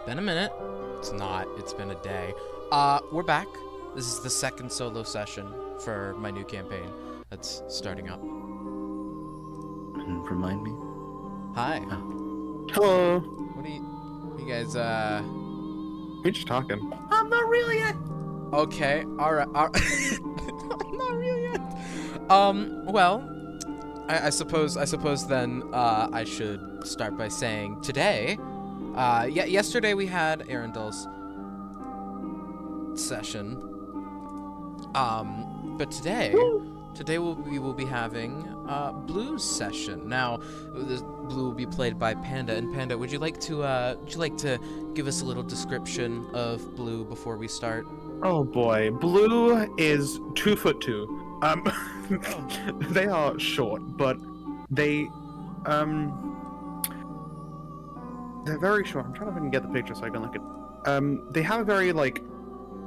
been a minute. It's not. It's been a day. We're back. This is the second solo session for my new campaign that's starting up. And remind me. Hi. Hello. What are you guys, We're just talking. I'm not real yet. Okay, alright, I'm not real yet. Well, I suppose then, I should start by saying today, yesterday we had Arundel's session, but today we will be having Blue's session. Now, this Blue will be played by Panda. And Panda, would you like to give us a little description of Blue before we start? Oh boy, Blue is 2'2". They are short, but they're very short. I'm trying to if I can get the picture so I can look at. They have a very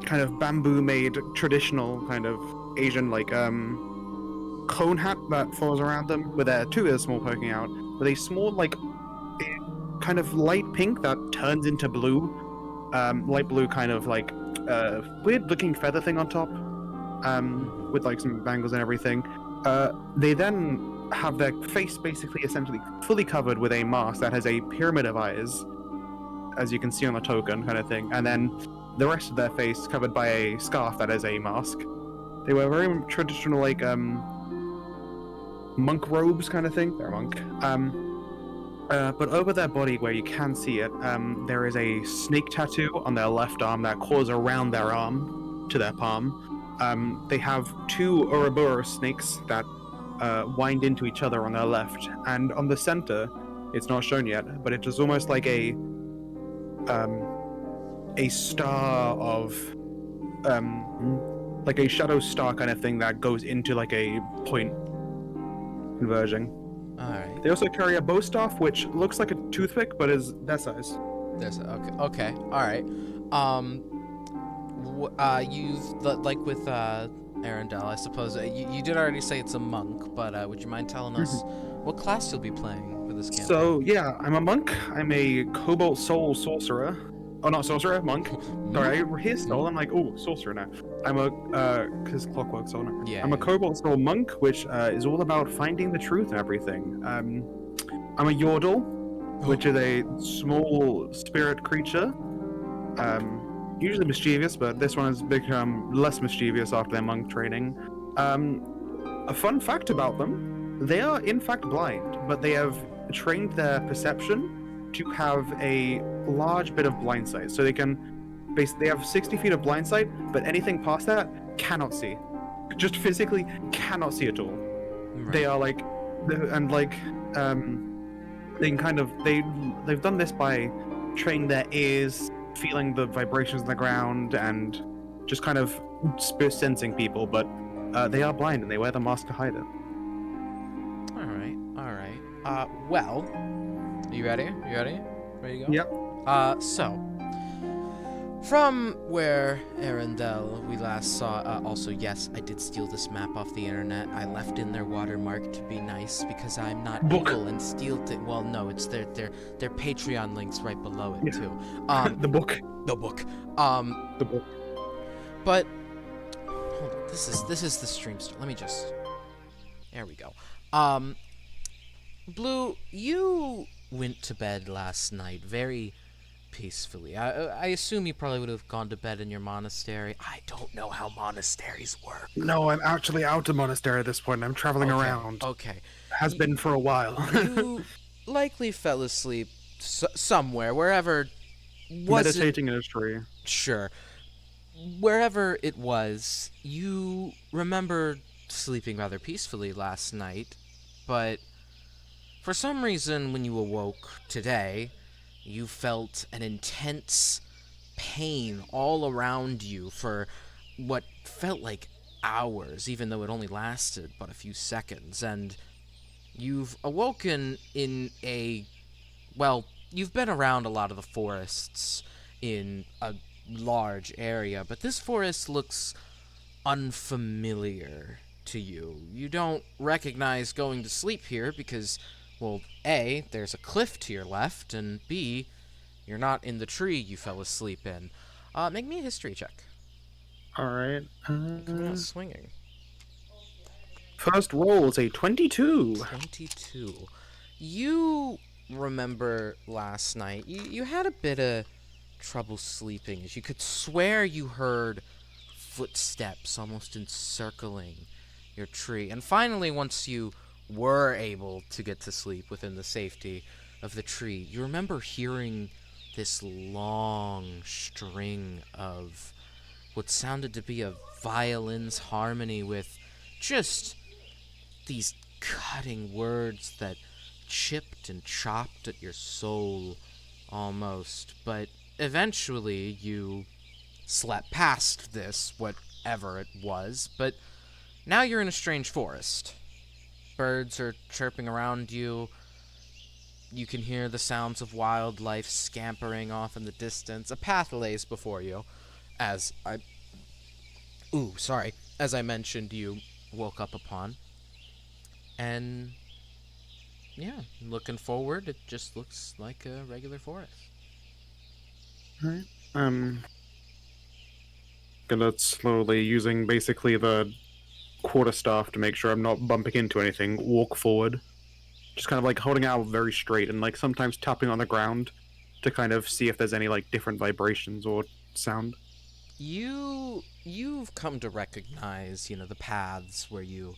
kind of bamboo-made traditional kind of Asian cone hat that falls around them, with their two ears small poking out, with a small kind of light pink that turns into blue, light blue kind of weird-looking feather thing on top, with some bangles and everything. They then have their face basically essentially fully covered with a mask that has a pyramid of eyes, as you can see on the token kind of thing, and then the rest of their face covered by a scarf that is a mask. They wear very traditional monk robes kind of thing. They're a monk. But over their body, where you can see it, there is a snake tattoo on their left arm that coils around their arm to their palm. They have two Ouroboros snakes that wind into each other on their left, and on the center, it's not shown yet, but it is almost like a star of like a shadow star kind of thing that goes into a point converging. Alright. They also carry a bow staff, which looks like a toothpick, but is that size. There's okay. Alright. You've with Arundel, I suppose you did already say it's a monk, but would you mind telling us what class you'll be playing for this campaign? So yeah, I'm a monk. I'm a Cobalt Soul sorcerer. Oh, not sorcerer, monk. Sorry, I hear soul. I'm like, oh, sorcerer now. I'm a because clockwork soul. Yeah. I'm a Cobalt Soul monk, which is all about finding the truth and everything. I'm a Yordle, which is a small spirit creature. Usually mischievous, but this one has become less mischievous after their monk training. A fun fact about them: they are in fact blind, but they have trained their perception to have a large bit of blind sight. So they have 60 feet of blind sight, but anything past that cannot see. Just physically cannot see at all. Right. They are they can they've done this by training their ears, feeling the vibrations on the ground, and just kind of sensing people, but they are blind and they wear the mask to hide it. Alright. Well, you ready? Ready to go? Yep. So, from where Arundel we last saw, also, yes, I did steal this map off the internet. I left in their watermark to be nice because I'm not Book. evil and steal it. Well, no, it's their Patreon links right below it, too. The book. The book. The book. But, hold on, this is the stream start. Let me just, there we go. Blue, you went to bed last night very peacefully. I assume you probably would have gone to bed in your monastery. I don't know how monasteries work. No, I'm actually out of monastery at this point. I'm traveling around. Okay. Has been for a while. You likely fell asleep somewhere, wherever. Was Meditating in a tree. Sure. Wherever it was, you remember sleeping rather peacefully last night, but for some reason, when you awoke today, you felt an intense pain all around you for what felt like hours, even though it only lasted but a few seconds. And you've awoken in you've been around a lot of the forests in a large area, but this forest looks unfamiliar to you. You don't recognize going to sleep here because, well, A, there's a cliff to your left, and B, You're not in the tree you fell asleep in. Make me a history check. All right. Coming out swinging. First roll is a 22. 22. You remember last night, you had a bit of trouble sleeping, as you could swear you heard footsteps almost encircling your tree. And finally, once you were able to get to sleep within the safety of the tree, you remember hearing this long string of what sounded to be a violin's harmony with just these cutting words that chipped and chopped at your soul almost. But eventually you slept past this, whatever it was, but now you're in a strange forest. Birds are chirping around you. You can hear the sounds of wildlife scampering off in the distance. A path lays before you. As I mentioned, you woke up upon. And yeah, looking forward, it just looks like a regular forest. Alright. Gonna slowly, using basically the quarterstaff to make sure I'm not bumping into anything, walk forward. Just kind of like holding out very straight and like sometimes tapping on the ground to kind of see if there's any like different vibrations or sound. You've come to recognize, the paths where you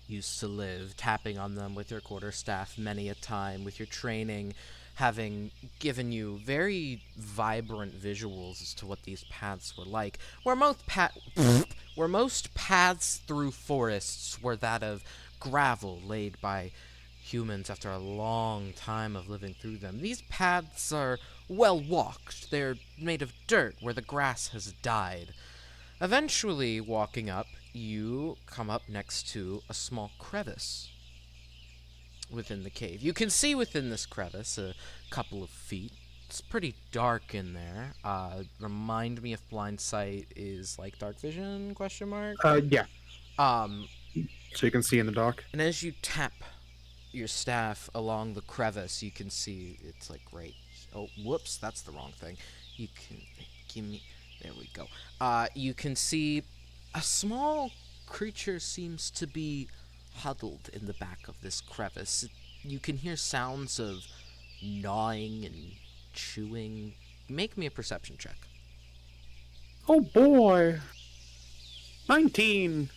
used to live, tapping on them with your quarterstaff many a time, with your training having given you very vibrant visuals as to what these paths were like. Where most paths through forests were that of gravel laid by humans after a long time of living through them. These paths are well walked. They're made of dirt where the grass has died. Eventually, walking up, you come up next to a small crevice within the cave. You can see within this crevice a couple of feet. It's pretty dark in there. Remind me if blind sight is like dark vision, question mark? Yeah. Um, So you can see in the dark. and as you tap your staff along the crevice, you can see it's like right. Oh, whoops, that's the wrong thing. You can give me. There we go. You can see a small creature seems to be huddled in the back of this crevice. You can hear sounds of gnawing and chewing. Make me a perception check. Oh boy. 19.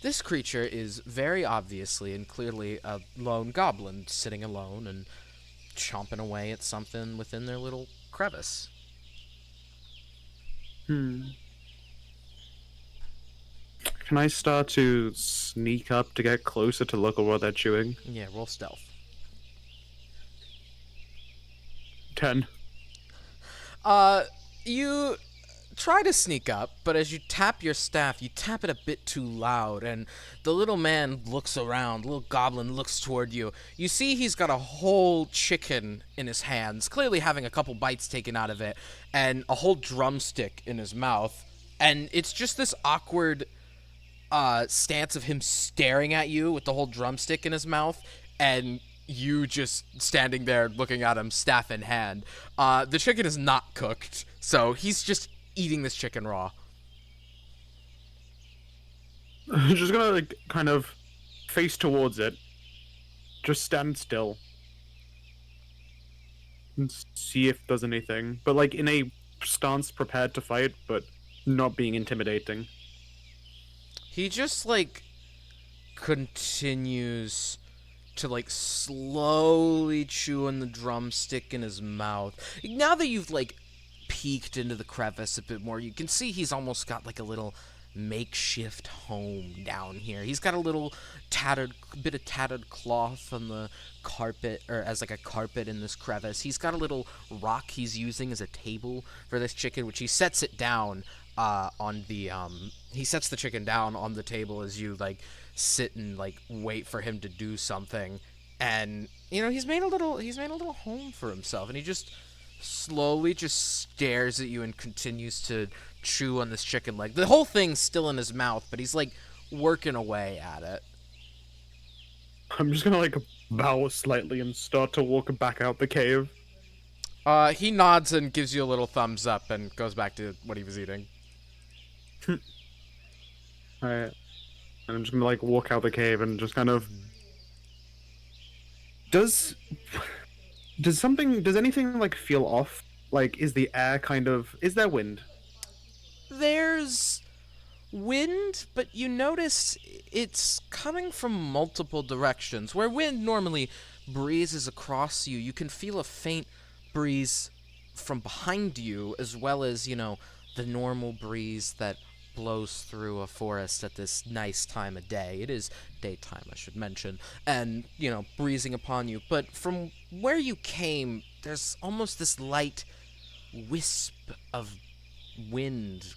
This creature is very obviously and clearly a lone goblin sitting alone and chomping away at something within their little crevice. Can I start to sneak up to get closer to look at what they're chewing? Yeah, roll stealth. 10. You try to sneak up, but as you tap your staff, you tap it a bit too loud, and the little man looks around, the little goblin looks toward you. You see he's got a whole chicken in his hands, clearly having a couple bites taken out of it, and a whole drumstick in his mouth, and it's just this awkward stance of him staring at you with the whole drumstick in his mouth, and you just standing there looking at him, staff in hand. The chicken is not cooked, so he's just eating this chicken raw. I'm just gonna like kind of face towards it. Just stand still. And see if there's anything. But like in a stance prepared to fight, but not being intimidating. He just like continues to like slowly chew on the drumstick in his mouth. Now that you've like peeked into the crevice a bit more, you can see he's almost got like a little makeshift home down here. He's got a little bit of tattered cloth on the carpet, or as like a carpet in this crevice. He's got a little rock he's using as a table for this chicken, which he sets it down he sets the chicken down on the table as you like sit and like wait for him to do something. And he's made a little home for himself, and he just slowly just stares at you and continues to chew on this chicken leg. The whole thing's still in his mouth, but he's like working away at it. I'm just gonna like bow slightly and start to walk back out the cave. He nods and gives you a little thumbs up and goes back to what he was eating. Alright. And I'm just gonna like walk out the cave and just kind of. Does anything like feel off? Like, is the air kind of? Is there wind? There's wind, but you notice it's coming from multiple directions. Where wind normally breezes across you, you can feel a faint breeze from behind you, as well as, the normal breeze that blows through a forest at this nice time of day. It is daytime, I should mention, and, breezing upon you. But from where you came, there's almost this light wisp of wind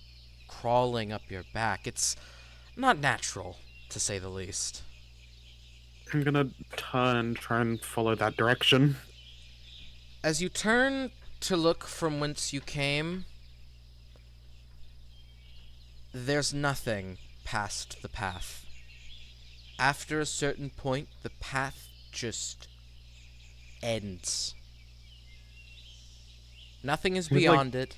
crawling up your back. It's not natural, to say the least. I'm gonna turn, try and follow that direction. As you turn to look from whence you came, there's nothing past the path. After a certain point, the path just ends. Nothing is beyond it.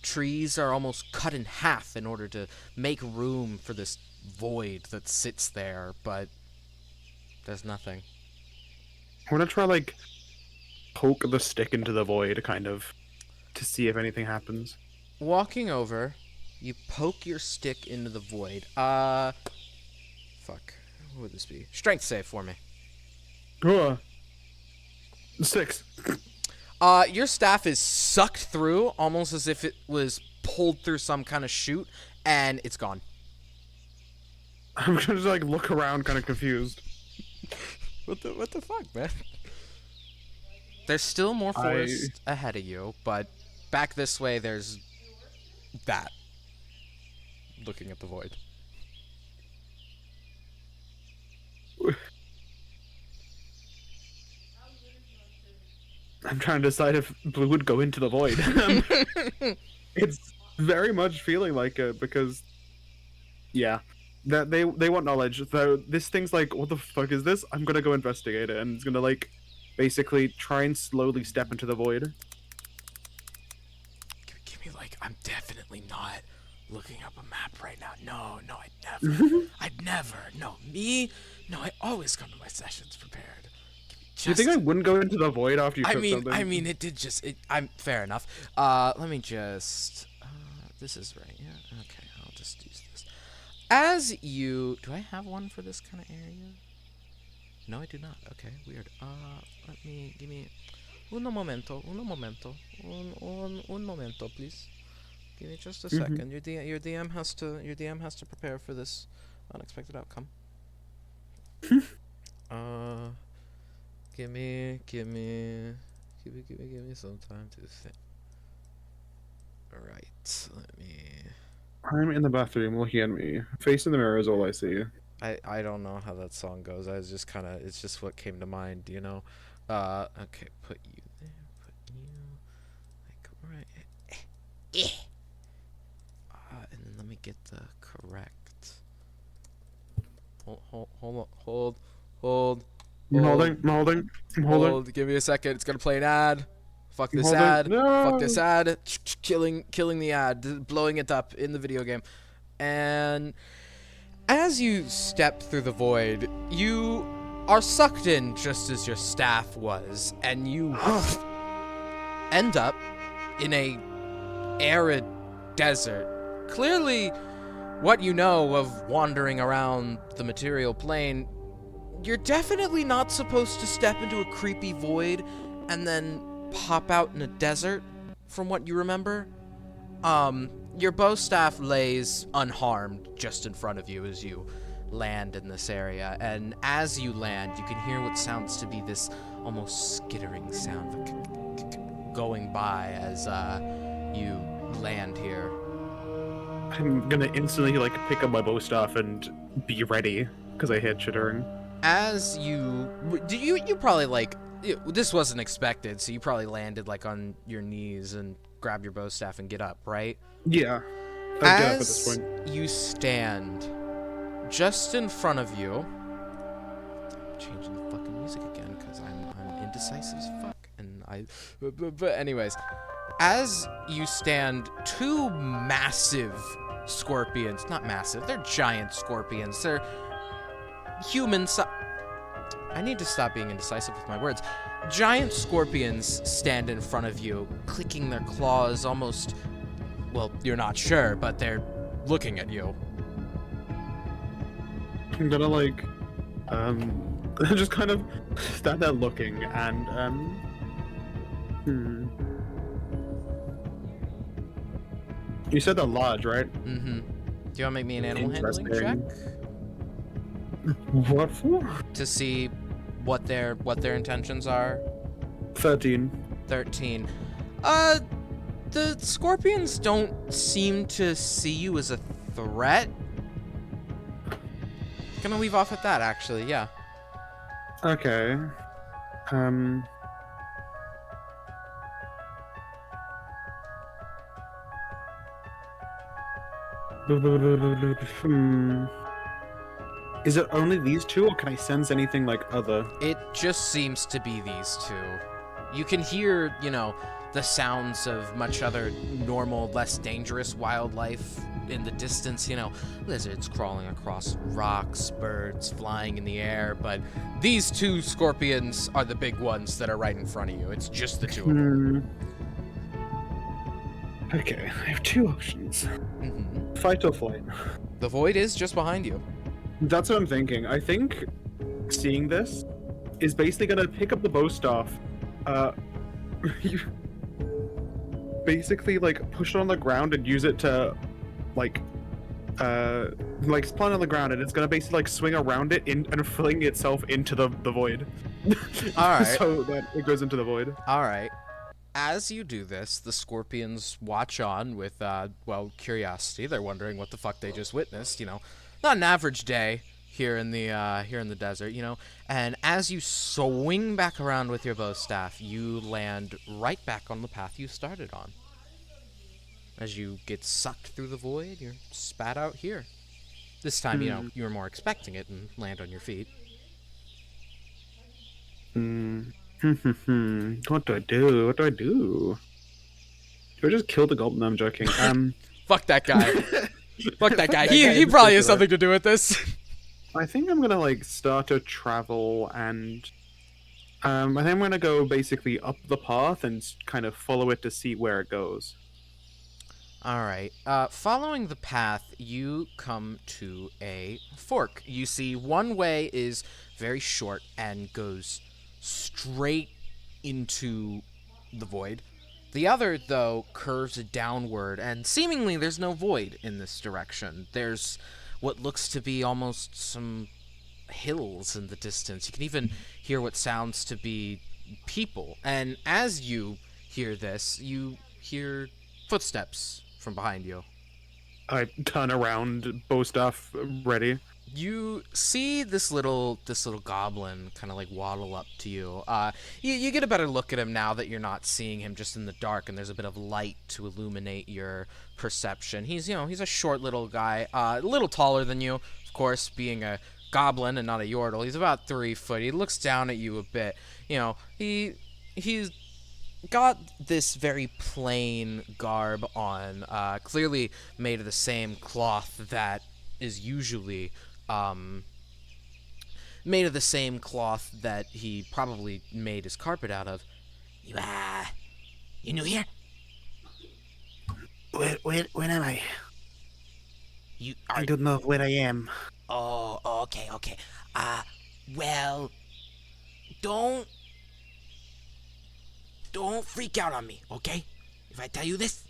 Trees are almost cut in half in order to make room for this void that sits there, but there's nothing. I wanna try like poke the stick into the void, kind of, to see if anything happens. Walking over, you poke your stick into the void. Fuck. What would this be? Strength save for me. 6. Your staff is sucked through, almost as if it was pulled through some kind of chute, and it's gone. I'm gonna just like look around, kind of confused. What the fuck, man? There's still more forest ahead of you, but back this way, there's that. Looking at the void. I'm trying to decide if Blue would go into the void. It's very much feeling like it because, yeah, that they want knowledge. So this thing's like, what the fuck is this? I'm gonna go investigate it, and it's gonna like, basically try and slowly step into the void. Give me like, I'm definitely not looking up a map right now. No, I'd never. I'd never. No, me? No, I always come to my sessions prepared. Do you think I wouldn't go into the void after you took something? I mean, it did just. I'm fair enough. Let me just. This is right. Yeah. Okay. I'll just use this. As you, do I have one for this kind of area? No, I do not. Okay. Weird. Give me. Un momento. Un momento, please. Give me just a second. Your DM has to prepare for this unexpected outcome. Give me some time to think. Alright, let me... I'm in the bathroom looking at me. Face in the mirror is all I see. I don't know how that song goes. I was just kind of... It's just what came to mind, Okay, put you there. Put you... Like, right... and then let me get the correct... Hold. I'm holding. Hold, give me a second. It's gonna play an ad. Fuck this holding. ad. No. Fuck this ad. Killing the ad. Blowing it up in the video game. And as you step through the void, you are sucked in just as your staff was, and you end up in a arid desert. Clearly, what you know of wandering around the material plane, you're definitely not supposed to step into a creepy void and then pop out in a desert, from what you remember. Your bow staff lays unharmed just in front of you as you land in this area, and as you land, you can hear what sounds to be this almost skittering sound going by as you land here. I'm gonna instantly like pick up my bow staff and be ready because I hear chittering. As you probably like, this wasn't expected, so you probably landed like on your knees and grab your bow staff and get up, right? Yeah. I'd get up at this As point. you stand just in front of you, I'm changing the fucking music again because I'm indecisive as fuck. and but anyways, as you stand, two massive scorpions, not massive, they're giant scorpions. They're human si- I need to stop being indecisive with my words. Giant scorpions stand in front of you, clicking their claws almost, well, you're not sure, but they're looking at you. I'm gonna like, just kind of stand there looking and You said they're large, right? Mm-hmm. Do you want to make me an animal handling check? Interesting. What for? To see what their intentions are? 13. 13. The scorpions don't seem to see you as a threat. Gonna leave off at that, actually, yeah. Okay. Is it only these two, or can I sense anything like other? It just seems to be these two. You can hear, the sounds of much other normal, less dangerous wildlife in the distance, lizards crawling across rocks, birds flying in the air, but these two scorpions are the big ones that are right in front of you. It's just the two of them. Okay, I have two options. Mm-hmm. Fight or flight. The void is just behind you. That's what I'm thinking. I think seeing this is basically gonna pick up the bow staff, you basically like push it on the ground and use it to like spawn on the ground, and it's gonna basically like swing around it and fling itself into the void. All right. So that it goes into the void. All right. As you do this, the scorpions watch on with, curiosity. They're wondering what the fuck they just witnessed. Not an average day here in the desert. And as you swing back around with your bow staff, you land right back on the path you started on. As you get sucked through the void, you're spat out here. This time, you were more expecting it and land on your feet. What do I do? What do I do? Do I just kill the goblin? No, I'm joking. Fuck that guy. Fuck that guy. He probably has something to do with this. I think I'm gonna like start to travel, and I think I'm gonna go basically up the path and kind of follow it to see where it goes. All right. Following the path, you come to a fork. You see one way is very short and goes straight into the void. The other, though, curves downward, and seemingly there's no void in this direction. There's what looks to be almost some hills in the distance. You can even hear what sounds to be people. And as you hear this, you hear footsteps from behind you. I turn around, bow staff ready. You see this little goblin kind of like waddle up to you. You get a better look at him now that you're not seeing him just in the dark, and there's a bit of light to illuminate your perception. He's a short little guy, a little taller than you, of course, being a goblin and not a yordle. He's about 3 foot. He looks down at you a bit. He's got this very plain garb on, clearly made of the same cloth that is usually made of the same cloth that he probably made his carpet out of. You new here? Where am I? I don't know where I am. Oh, okay. Well, don't freak out on me, okay? If I tell you this.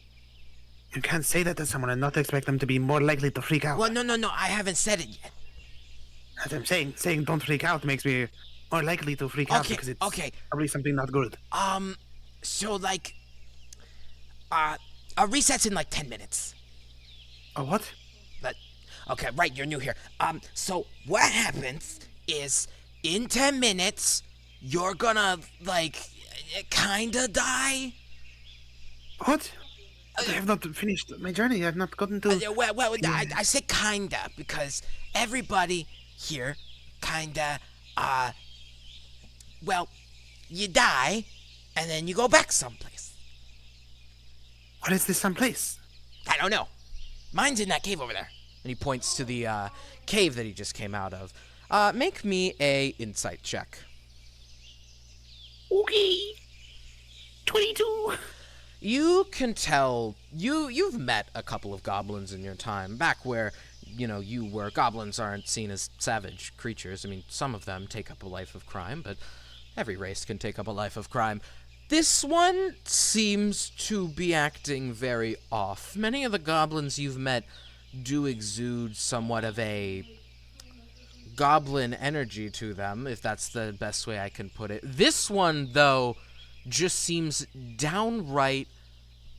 You can't say that to someone and not expect them to be more likely to freak out. Well, no, I haven't said it yet. As I'm saying don't freak out makes me more likely to freak out because it's probably something not good. So like, a reset's in like 10 minutes. A what? Okay, right, you're new here. So what happens is in 10 minutes, you're gonna like, kinda die. What? I have not finished my journey. I have not gotten to... I said kinda because everybody here kinda, you die, and then you go back someplace. What is this someplace? I don't know. Mine's in that cave over there. And he points to the cave that he just came out of. Make me a insight check. Okay. 22. You can tell you've met a couple of goblins in your time back where you were. Goblins aren't seen as savage creatures. I mean, some of them take up a life of crime, but every race can take up a life of crime. This one seems to be acting very off. Many of the goblins you've met do exude somewhat of a goblin energy to them, if that's the best way I can put it. This one, though, just seems downright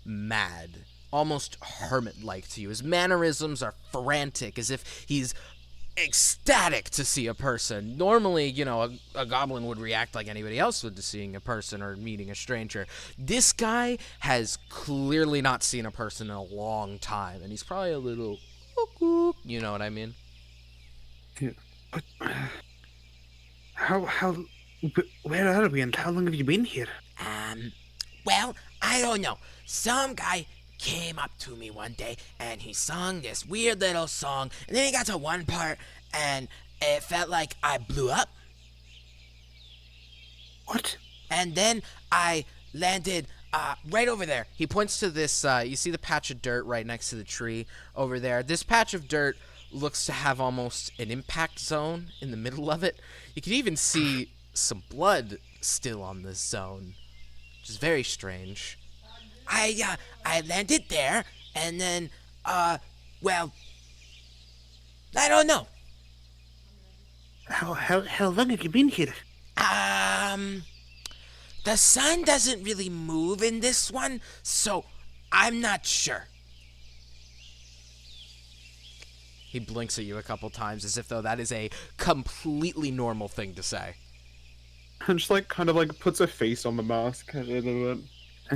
mad, almost hermit-like to you. His mannerisms are frantic, as if he's ecstatic to see a person. Normally, a goblin would react like anybody else would to seeing a person or meeting a stranger. This guy has clearly not seen a person in a long time, and he's probably a little cuckoo, you know what I mean? Yeah. But, where are we and how long have you been here? Well, I don't know. Some guy came up to me one day and he sung this weird little song, and then he got to one part and it felt like I blew up. What? And then I landed right over there. He points to this, you see the patch of dirt right next to the tree over there. This patch of dirt looks to have almost an impact zone in the middle of it. You can even see some blood still on this zone, which is very strange. I landed there, and then, well, I don't know. How long have you been here? The sun doesn't really move in this one, so I'm not sure. He blinks at you a couple times as if though that is a completely normal thing to say. And just kind of puts a face on the mask and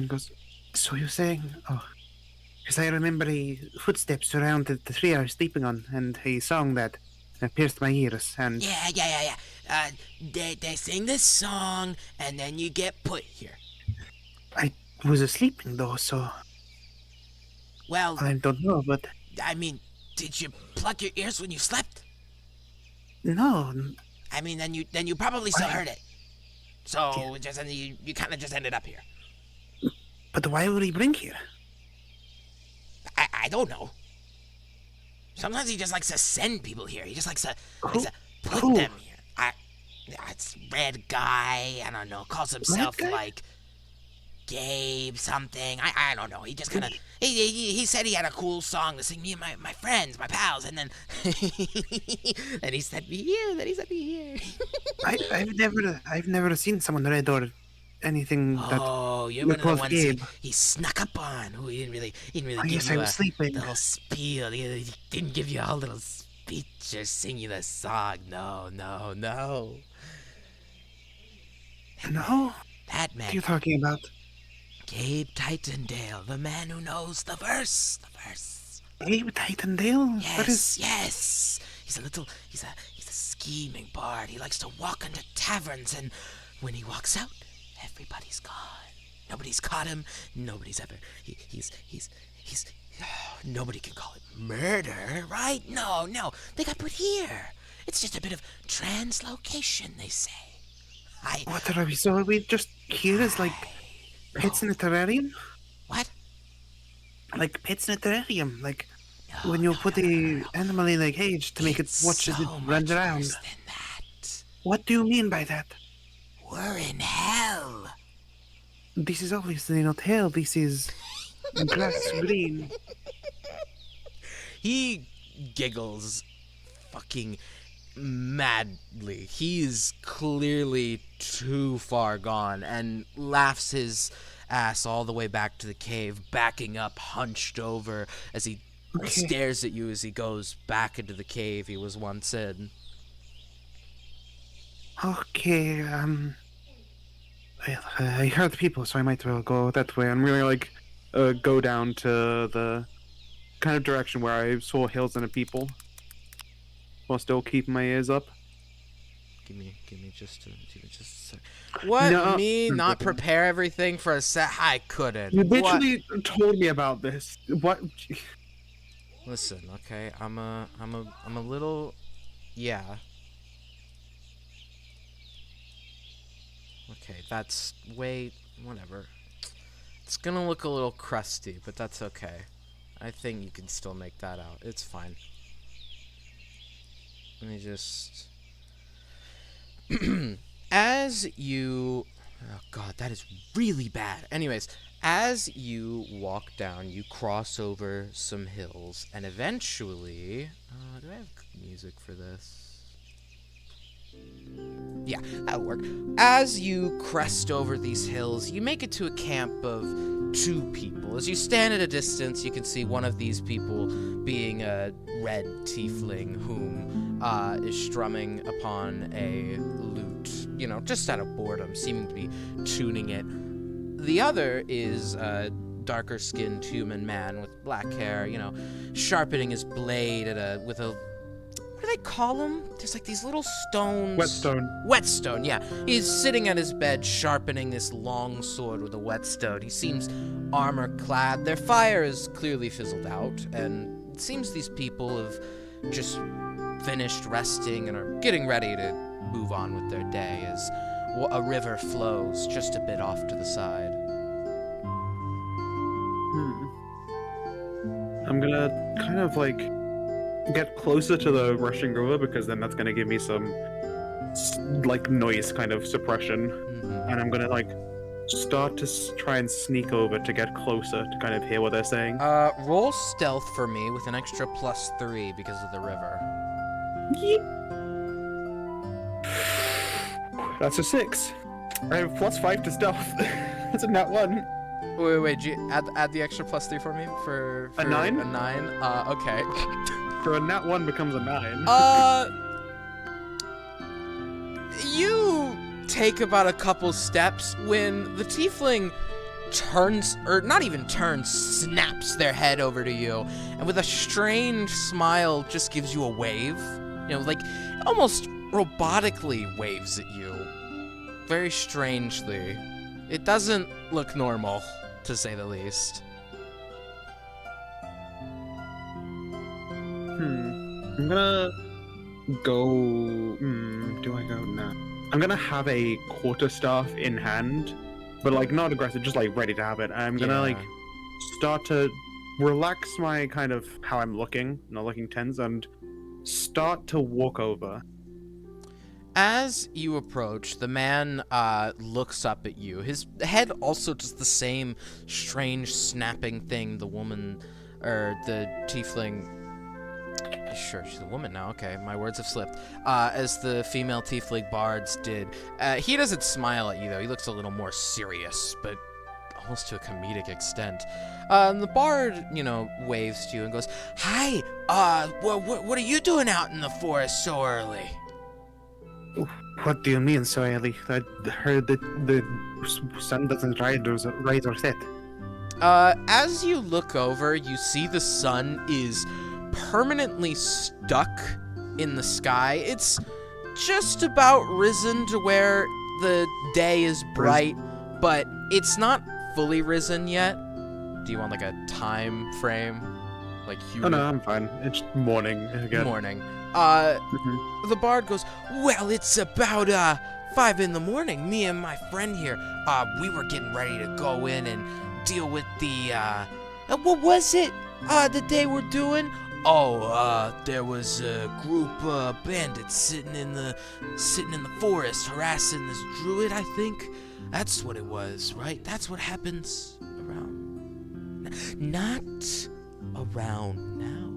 goes, so you're saying, because I remember the footsteps around the tree I was sleeping on, and a song that pierced my ears, and... Yeah. They sing this song, and then you get put here. I was sleeping though, so... Well, I don't know, but... I mean, did you plug your ears when you slept? No. I mean, then you probably still heard it. So, you kind of just ended up here. But why would he bring here? I don't know. Sometimes he just likes to send people here. He just likes to put Who? them here. It's Red Guy. I don't know. Calls himself Guy? like Gabe something. I don't know. He just kind of he said he had a cool song to sing me and my friends, my pals, and then and he sent me here. I've never seen someone red or anything that... Oh, you're one of the was ones Gabe. he snuck up on. Who he didn't really I give guess you I was sleeping. little spiel. He didn't give you a whole little speech or sing you the song. No. No? That What man, are you talking about? Gabe Titandale, the man who knows the verse. Gabe Titandale? Yes. He's a scheming bard. He likes to walk into taverns, and when he walks out, everybody's gone. Nobody's caught him. Nobody's ever. He's. Nobody can call it murder, right? No. They got put here. It's just a bit of translocation, they say. What are we? So are we just here as pets in a terrarium? What? Like pets in a terrarium? When you put the animal in a cage to make it watch as it runs around? Worse than that. What do you mean by that? We're in hell. This is obviously not hell. This is grass green. He giggles fucking madly. He's clearly too far gone and laughs his ass all the way back to the cave, backing up hunched over as he stares at you as he goes back into the cave he was once in. Okay, well, I heard people, so I might well go that way. I'm really go down to the kind of direction where I saw hills and people, while still keeping my ears up. Give me just a sec. What? No. Me not prepare everything for a set? I couldn't. You What? literally told me about this. What? Listen, okay. I'm a little. Yeah. Okay, that's way. Whatever. It's gonna look a little crusty, but that's okay. I think you can still make that out. It's fine. Let me just. As you. Oh god, that is really bad. Anyways, as you walk down, you cross over some hills, and eventually. Do I have music for this? Yeah, that'll work. As you crest over these hills, you make it to a camp of 2 people. As you stand at a distance, you can see one of these people being a red tiefling whom is strumming upon a lute, just out of boredom, seeming to be tuning it. The other is a darker-skinned human man with black hair, sharpening his blade with a what do they call them? There's like these little stones. Whetstone. Whetstone, yeah. He's sitting at his bed sharpening this long sword with a whetstone. He seems armor-clad. Their fire is clearly fizzled out, and it seems these people have just finished resting and are getting ready to move on with their day as a river flows just a bit off to the side. I'm gonna kind of get closer to the rushing river because then that's gonna give me some noise kind of suppression, and I'm gonna start to try and sneak over to get closer to kind of hear what they're saying. Roll stealth for me with an extra +3 because of the river. That's a 6. I have +5 to stealth. That's a nat 1. Wait, do you add the extra +3 for me for A 9? A 9. Okay. So a nat 1 becomes a 9. You take about a couple steps when the tiefling turns, or not even turns, snaps their head over to you, and with a strange smile just gives you a wave. Almost robotically waves at you. Very strangely. It doesn't look normal, to say the least. I'm gonna go. Do I go? Nah. I'm gonna have a quarterstaff in hand, but not aggressive, just ready to have it. I'm gonna start to relax my kind of how I'm looking, not looking tense, and start to walk over. As you approach, the man looks up at you. His head also does the same strange snapping thing the woman, or the tiefling... Sure, she's a woman now. Okay, my words have slipped. As the female tiefling bards did. He doesn't smile at you, though. He looks a little more serious, but almost to a comedic extent. The bard, waves to you and goes, "Hi, what are you doing out in the forest so early?" What do you mean so early? I heard that the sun doesn't rise or set. As you look over, you see the sun is permanently stuck in the sky. It's just about risen to where the day is bright, but it's not fully risen yet. Do you want a time frame? Oh no, I'm fine. It's morning again. Morning. The bard goes, "Well, it's about 5 in the morning. Me and my friend here, we were getting ready to go in and deal with the what was it that they were doing? There was a group of bandits sitting in the forest harassing this druid, I think. That's what it was, right? That's what happens around. Not around now."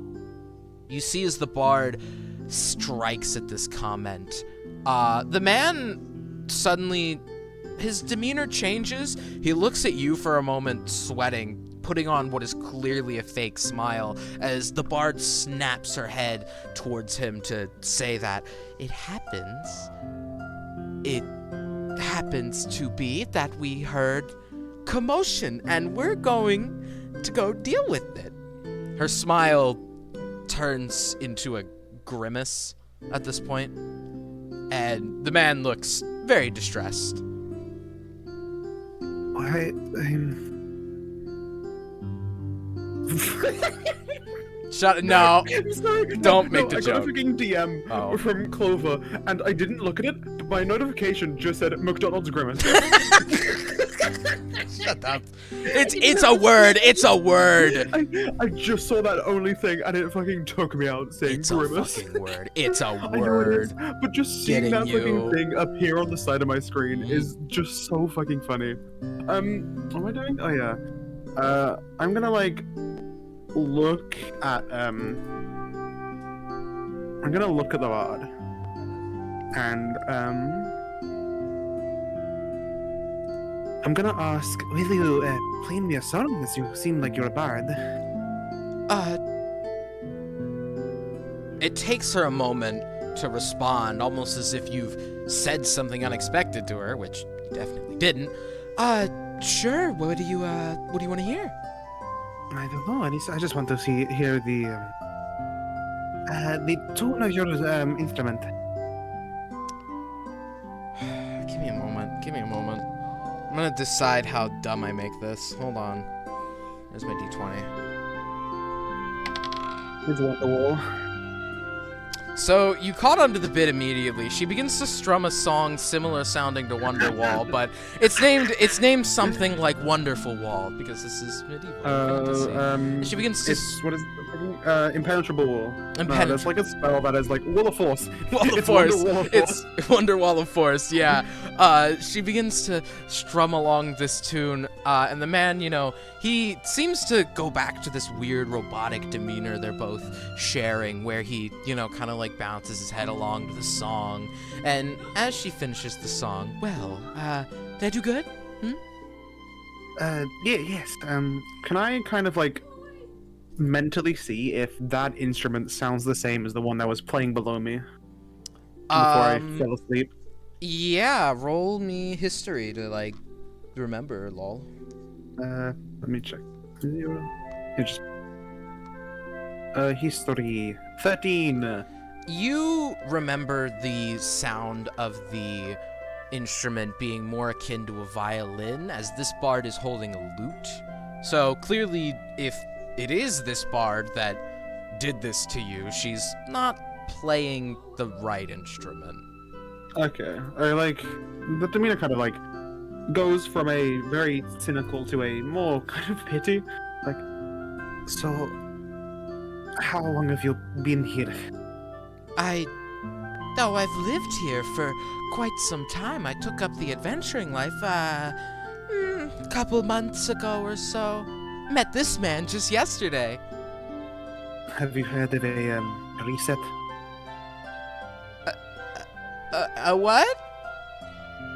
You see as the bard strikes at this comment, the man suddenly, his demeanor changes. He looks at you for a moment, sweating, putting on what is clearly a fake smile, as the bard snaps her head towards him to say that it happens to be that we heard commotion, and we're going to go deal with it. Her smile turns into a grimace at this point. And the man looks very distressed. No. I'm sorry. Don't make the I got a joke. freaking DM Oh. from Clover, and I didn't look at it, but my notification just said McDonald's Grimace. Shut up. It's a word. It's a word. I just saw that only thing, and it fucking took me out saying It's a Grimace. fucking word. It's a I know it word. is, but just seeing Getting that you. fucking thing appear on the side of my screen Mhm. is just so fucking funny. What am I doing? Oh yeah. I'm gonna like look at I'm gonna look at the bard, and I'm gonna ask, will you play me a song, as you seem like you're a bard? It takes her a moment to respond, almost as if you've said something unexpected to her, which you definitely didn't. Sure. What do you want to hear? I don't know. I just want to hear the tune of your instrument. Give me a moment. I'm gonna decide how dumb I make this. Hold on. There's my D20. It's Wonderwall. So you caught onto the bit immediately. She begins to strum a song similar sounding to Wonderwall, but it's named something like Wonderful Wall because this is medieval fantasy. And she begins to It's what is it? Impenetrable Wall. No, Impenetrable. that's like a spell that is like Wall of Force. Wall of It's Force. Wonderwall of It's Wonderwall of Force, yeah. She begins to strum along this tune, and the man, he seems to go back to this weird robotic demeanor they're both sharing, where he, kind of like bounces his head along to the song. And as she finishes the song, well, did I do good? Yes. Can I kind of like mentally see if that instrument sounds the same as the one that was playing below me before I fell asleep? Yeah, roll me history to, remember, lol. Let me check. History 13. You remember the sound of the instrument being more akin to a violin, as this bard is holding a lute. So clearly, if it is this bard that did this to you, she's not playing the right instrument. Okay, the demeanor kind of goes from a very cynical to a more kind of pity. So how long have you been here? I've lived here for quite some time. I took up the adventuring life, couple months ago or so. Met this man just yesterday. Have you heard of a reset? A what?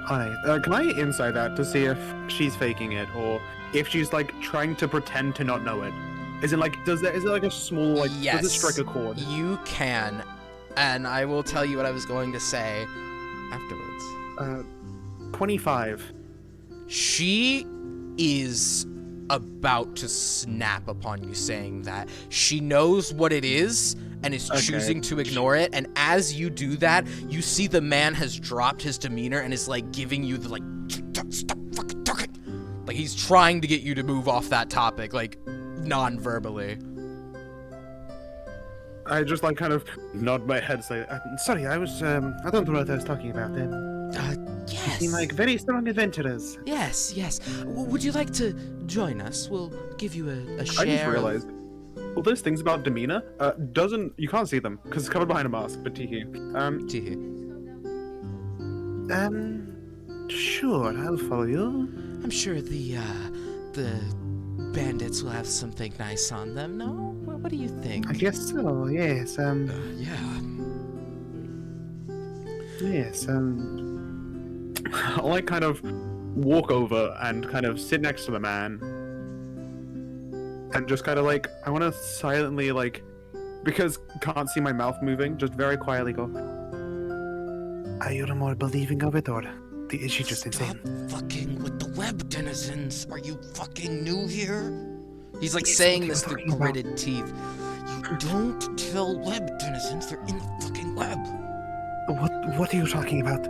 Alright, can I insight that to see if she's faking it or if she's trying to pretend to not know it? Is it is it a small Yes. does it strike a chord? You can, and I will tell you what I was going to say afterwards. 25. She is about to snap upon you saying that. She knows what it is and is Okay. choosing to ignore it, and as you do that, you see the man has dropped his demeanor and is giving you the stop fucking talking. He's trying to get you to move off that topic, non-verbally. I just kind of nod my head, say, sorry, I don't know what I was talking about then. Yes. Seem like very strong adventurers. Yes. Would you like to join us? We'll give you a share. I just realized all those things about demeanor you can't see them because it's covered behind a mask, but teehee. Sure, I'll follow you. I'm sure the bandits will have something nice on them, no? What do you think? I guess so, yes, Yeah. yes, I'll kind of walk over and kind of sit next to the man and just kind of I want to silently because can't see my mouth moving, just very quietly go, are you more believing of it or is she just insane? Stop fucking with the web denizens. Are you fucking new here? He's Yes, saying what this are you through talking about? gritted teeth. You don't tell web denizens they're in the fucking web. What are you talking about?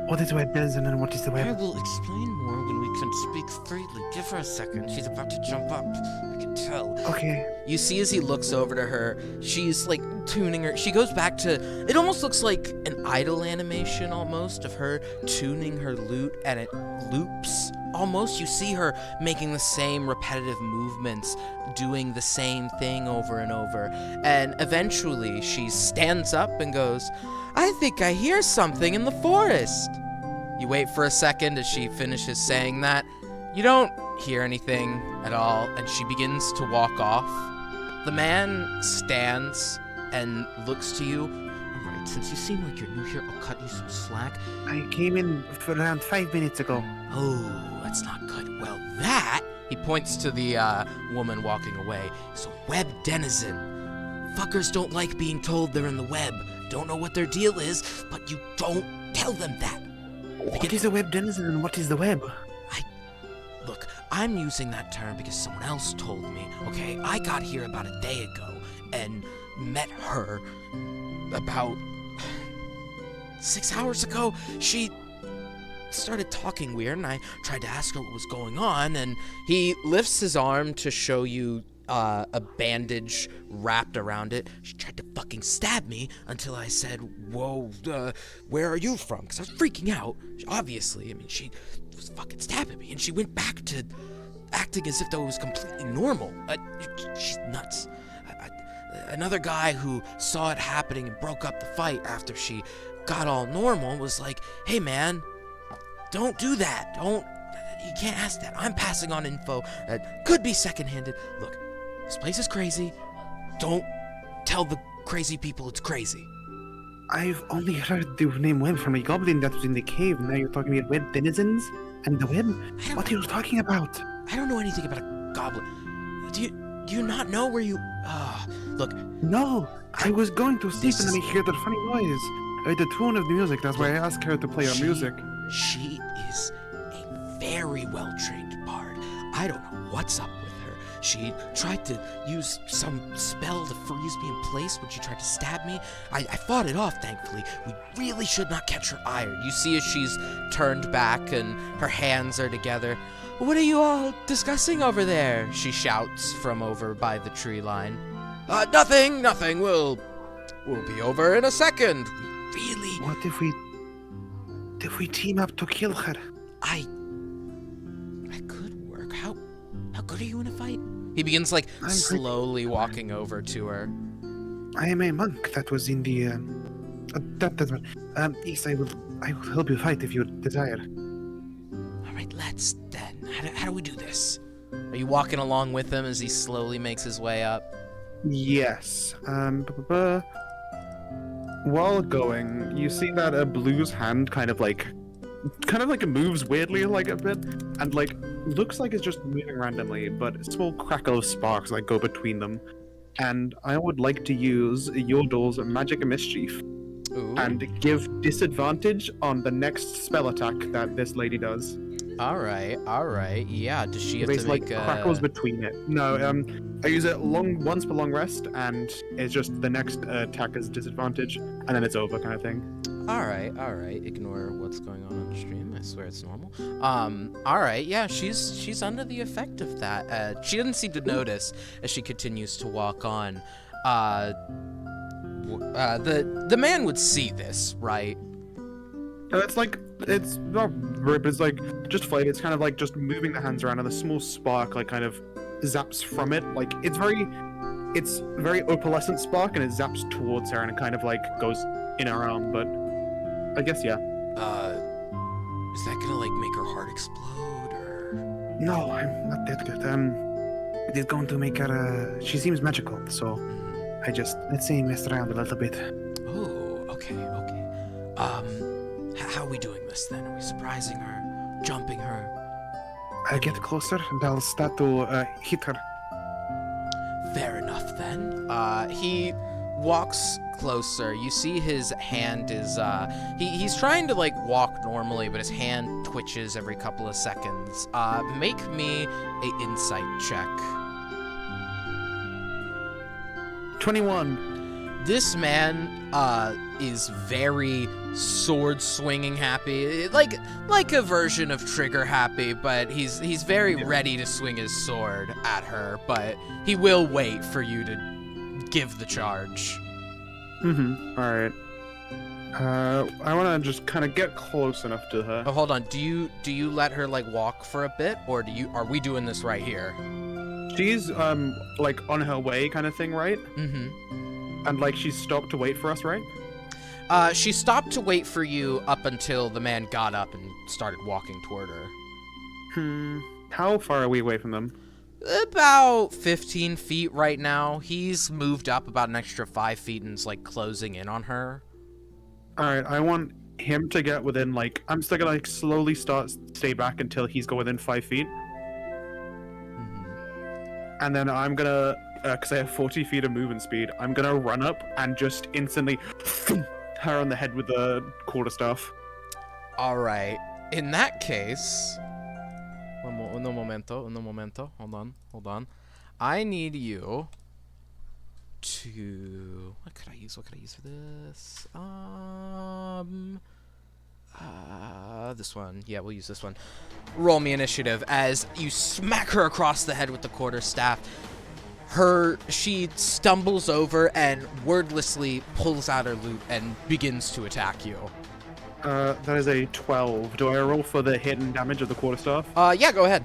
What is web denizen and what is the I web? will explain more when we can speak freely. Give her a second. She's about to jump up. I can tell. Okay. You see as he looks over to her, she's like tuning her. She goes back to, it almost looks like an idle animation almost of her tuning her lute, and it loops almost. You see her making the same repetitive movements, doing the same thing over and over. And eventually she stands up and goes, I think I hear something in the forest. You wait for a second as she finishes saying that. You don't hear anything at all, and she begins to walk off. The man stands and looks to you. All right, since you seem like you're new here, I'll cut you some slack. I came in for around 5 minutes ago. Oh, that's not good. Well, that, he points to the woman walking away, is a web denizen. Fuckers don't like being told they're in the web. Don't know what their deal is, but you don't tell them that. What is a web denizen and what is the web? Look, I'm using that term because someone else told me, okay? I got here about a day ago and met her about 6 hours ago. She started talking weird, and I tried to ask her what was going on, and he lifts his arm to show you a bandage wrapped around it. She tried to fucking stab me until I said, whoa, where are you from? Because I was freaking out, obviously. I mean, she was fucking stabbing me, and she went back to acting as if though it was completely normal. She's nuts. Another guy who saw it happening and broke up the fight after she got all normal was like, hey man, don't do that. You can't ask that. I'm passing on info that could be secondhanded. Look, this place is crazy. Don't tell the crazy people it's crazy. I've only heard the name web from a goblin that was in the cave. Now you're talking about web denizens and the web? What are you talking about? I don't know anything about a goblin. Do you not know where you... look, No, I was going to sleep This and then I heard that funny noise. The tone of the music, that's why I asked her to play her music. She is a very well-trained bard. I don't know what's up with her. She tried to use some spell to freeze me in place when she tried to stab me. I fought it off, thankfully. We really should not catch her ire. You see as she's turned back and her hands are together. What are you all discussing over there? She shouts from over by the tree line. Nothing. We'll be over in a second. Really? What if we team up to kill her? I could work. How good are you in a fight? He begins like I'm slowly walking over to her. I am a monk that was in the that doesn't yes, I will help you fight if you desire. All right, let's then. How do we do this? Are you walking along with him as he slowly makes his way up? Yes. While going, you see that Blue's hand kind of like moves weirdly like a bit, and like looks like it's just moving randomly, but a small crackle of sparks like go between them. And I would like to use Yordle's Magic and Mischief Ooh. and give disadvantage on the next spell attack that this lady does. All right. Yeah. Does she have There's to like make crackles between it. No, I use it once per long rest, and it's just the next attack is disadvantage, and then it's over kind of thing. All right. Ignore what's going on the stream. I swear it's normal. All right. Yeah, she's under the effect of that. She doesn't seem to notice as she continues to walk on. The man would see this, right? It's not rip, it's like just flavor. It's kind of like just moving the hands around, and a small spark like kind of zaps from it. Like it's very opalescent spark, and it zaps towards her, and it kind of like goes in her arm. But I guess yeah. Is that gonna like make her heart explode or? No, I'm not that good. It is going to make her. She seems magical, so let's say mess around a little bit. Oh, okay. How are we doing this then? Are we surprising her? Jumping her? I'll get closer and I'll start to hit her. Fair enough then. He walks closer. You see his hand is, he's trying to like walk normally, but his hand twitches every couple of seconds. Make me a insight check. 21. This man is very sword swinging happy, like a version of Trigger happy, but he's very ready to swing his sword at her, but he will wait for you to give the charge. Mm-hmm. All right. I want to just kind of get close enough to her. Oh, hold on. Do you let her like walk for a bit, or are we doing this right here? She's like on her way kind of thing, right? Mm-hmm. And like she's stopped to wait for us, right? She stopped to wait for you up until the man got up and started walking toward her. How far are we away from them? About 15 feet right now. He's moved up about an extra 5 feet and is like closing in on her. All right, I want him to get within like I'm still gonna like slowly stay back until he's go within 5 feet, and then I'm gonna because I have 40 feet of movement speed. I'm gonna run up and just instantly her on the head with the quarterstaff. All right. In that case, uno momento. Hold on. I need you to what could I use for this? This one. Yeah, we'll use this one. Roll me initiative as you smack her across the head with the quarterstaff. She stumbles over and wordlessly pulls out her loot and begins to attack you. That is a 12. Do I roll for the hit and damage of the quarterstaff? Yeah, go ahead.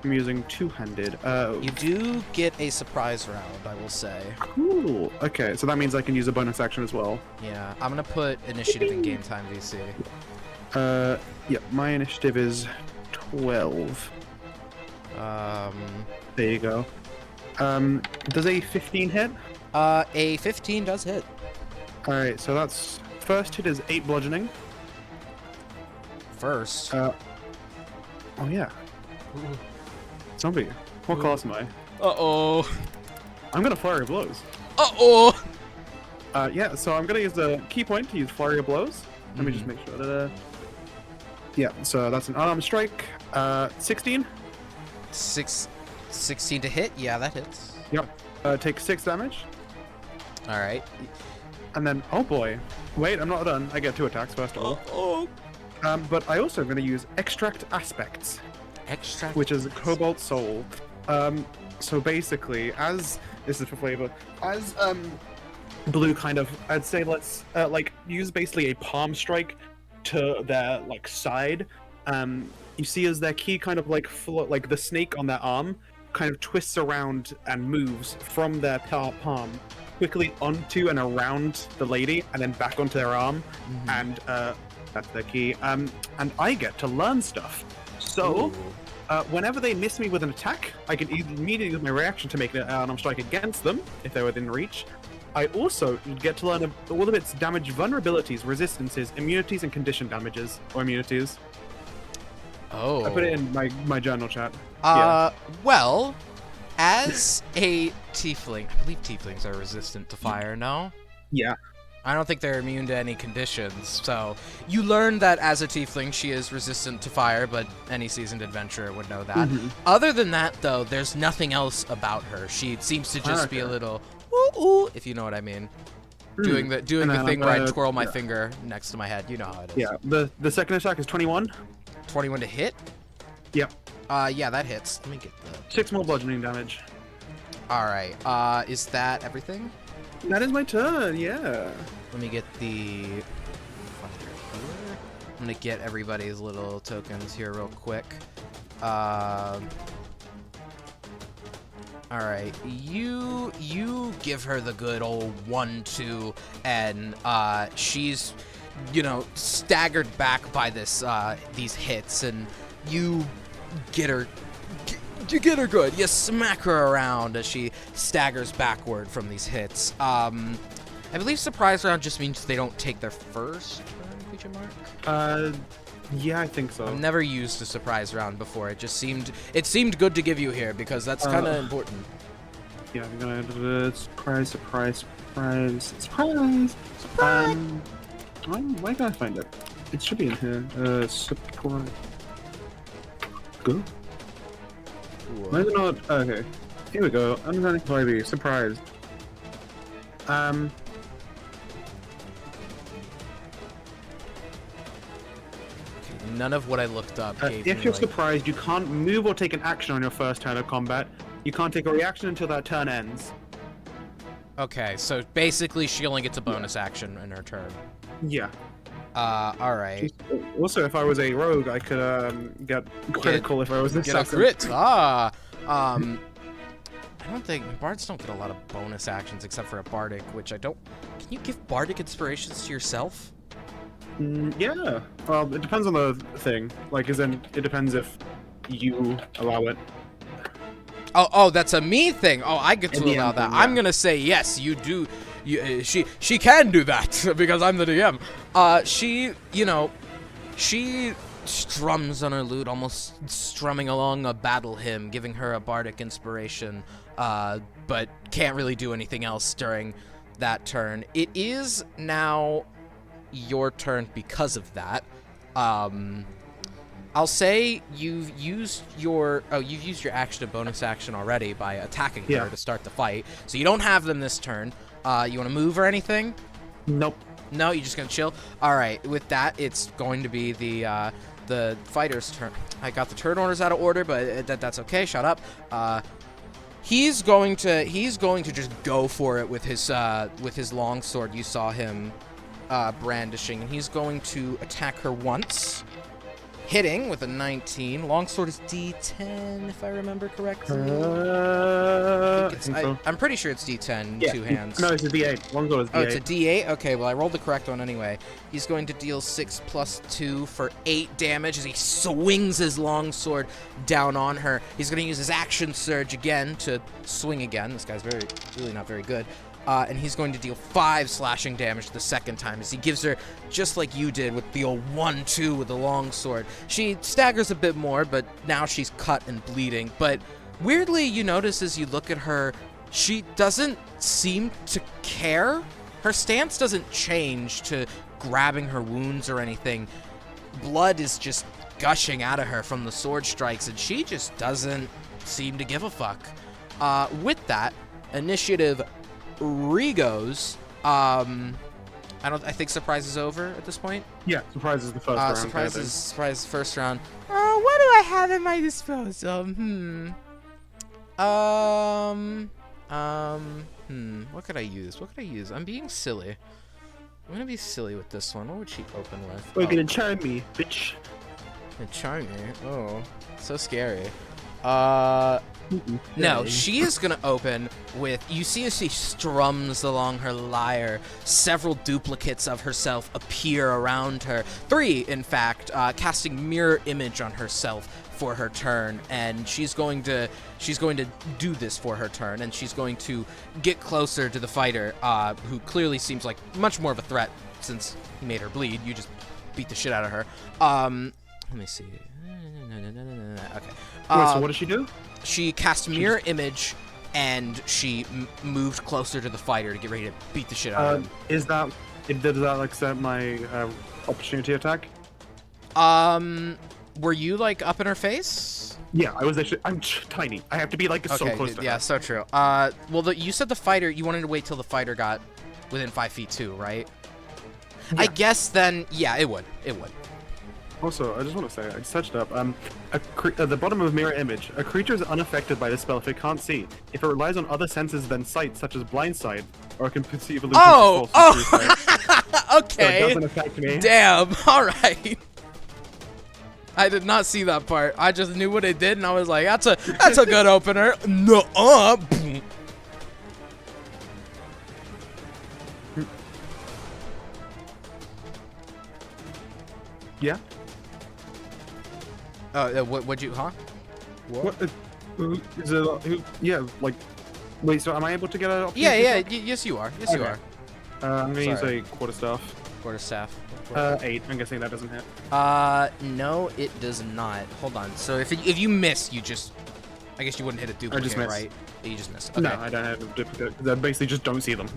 I'm using two-handed. You do get a surprise round, I will say. Cool. Okay, so that means I can use a bonus action as well. Yeah, I'm gonna put initiative in game time VC. Yeah, my initiative is 12. There you go. Does a 15 hit? A 15 does hit. Alright, so that's first hit is 8 bludgeoning. First. Oh yeah. Zombie. What class am I? Uh-oh. I'm gonna flurry of blows. Uh-oh. Yeah, so I'm gonna use the key point to use flurry of blows. Let me just make sure that yeah, so that's an unarmed strike. 16? 16 to hit? Yeah, that hits. Yep. Take 6 damage. Alright. And then, oh boy. Wait, I'm not done. I get 2 attacks first of all. Oh. But I also am going to use Extract Aspects, Extract. which is Cobalt Soul. So basically, as this is for flavor, as Blue kind of, I'd say let's like use basically a palm strike to their like side. You see as their key kind of like like the snake on their arm kind of twists around and moves from their palm quickly onto and around the lady and then back onto their arm, and that's their key. And I get to learn stuff. So whenever they miss me with an attack, I can immediately use my reaction to make an unarmed strike against them if they're within reach. I also get to learn all of its damage vulnerabilities, resistances, immunities, and condition damages or immunities. Oh. I put it in my journal chat. Well, as a tiefling, I believe tieflings are resistant to fire, no? Yeah. I don't think they're immune to any conditions, so you learn that as a tiefling she is resistant to fire, but any seasoned adventurer would know that. Other than that, though, there's nothing else about her. She seems to just be a little ooh, if you know what I mean. Doing the thing where I twirl my finger next to my head. You know how it is. Yeah. The second attack is 21. 21 to hit? Yep. Yeah, that hits. Let me get the 6 more bludgeoning damage. Alright, is that everything? That is my turn, yeah. Let me get the... I'm gonna get everybody's little tokens here real quick. Alright, you give her the good old 1-2, and she's, you know, staggered back by this these hits, and you get her. You get her good. You smack her around as she staggers backward from these hits. I believe surprise round just means they don't take their first turn, question mark? Yeah, I think so. I've never used a surprise round before. It just seemed good to give you here because that's kind of important. Yeah, I'm gonna do surprise. Why can't I find it? It should be in here. Surprise. Go. Why is it not? Okay. Here we go. Understanding 5e. Surprised. None of what I looked up gave If me, you're like... surprised, you can't move or take an action on your first turn of combat. You can't take a reaction until that turn ends. Okay, so basically she only gets a bonus action in her turn. Yeah. Alright. Also, if I was a rogue, I could get critical if I was an Get a assassin. crit! I don't think... Bards don't get a lot of bonus actions except for a Bardic, which I don't... Can you give Bardic inspirations to yourself? Yeah. Well, it depends on the thing. Like, as in, it depends if you allow it. Oh, that's a me thing. Oh, I get to In the allow end that. thing, I'm yeah. gonna say yes. You do. She can do that because I'm the DM. She strums on her lute, almost strumming along a battle hymn, giving her a bardic inspiration, but can't really do anything else during that turn. It is now your turn because of that. I'll say you've used your action to bonus action already by attacking her to start the fight. So you don't have them this turn. You want to move or anything? Nope. No, you're just gonna chill. All right. With that, it's going to be the fighter's turn. I got the turn orders out of order, but that's okay. Shut up. He's going to just go for it with his long sword. You saw him brandishing, and he's going to attack her once. Hitting with a 19. Longsword is D10, if I remember correctly. I think so. I'm pretty sure it's D10, two hands. No, it's a D8. Longsword is D8. Oh, it's a D8? Okay, well, I rolled the correct one anyway. He's going to deal 6 plus 2 for 8 damage as he swings his longsword down on her. He's going to use his action surge again to swing again. This guy's really not very good. And he's going to deal 5 slashing damage the second time as he gives her, just like you did with the old 1-2 with the long sword. She staggers a bit more, but now she's cut and bleeding. But weirdly, you notice as you look at her, she doesn't seem to care. Her stance doesn't change to grabbing her wounds or anything. Blood is just gushing out of her from the sword strikes, and she just doesn't seem to give a fuck. With that, initiative Regos. I think surprise is over at this point. Yeah, surprise is the first round. Surprise first round. What do I have at my disposal? What could I use? I'm being silly. I'm gonna be silly with this one. What would she open with? We're gonna charm me, bitch. Charm me. Oh, so scary. No, she is gonna open with, you see as she strums along her lyre, several duplicates of herself appear around her. 3, in fact, casting mirror image on herself for her turn, and she's going to do this for her turn, and she's going to get closer to the fighter, who clearly seems like much more of a threat since he made her bleed. You just beat the shit out of her. Let me see. Okay. Wait, so what does she do? She cast mirror image, and she moved closer to the fighter to get ready to beat the shit out of him. Does that accept my opportunity attack? Were you like up in her face? Yeah, I was actually. I'm tiny. I have to be like so close to yeah, her. so true. Well, you said the fighter. You wanted to wait till the fighter got within 5 feet too, right? Yeah. I guess then, yeah, it would. It would. Also, I just want to say, I searched up. At the bottom of mirror image, a creature is unaffected by the spell if it can't see. If it relies on other senses than sight, such as blind sight, or can perceive illusions of false and true sight. Okay. So it doesn't affect me. Damn. All right. I did not see that part. I just knew what it did, and I was like, that's a good opener. No. Yeah. What'd you, huh? What? Is it? Yeah. Like. Wait. So am I able to get an Yeah. opportunity attack? Yes, you are. Yes, you Okay. are. I'm gonna Sorry. use a quarterstaff. Quarterstaff. 8. I'm guessing that doesn't hit. No, it does not. Hold on. So if you miss, you just, I guess you wouldn't hit a duplicate, missed. right? You just missed. Okay. No, I don't have a duplicate. 'Cause I basically just don't see them.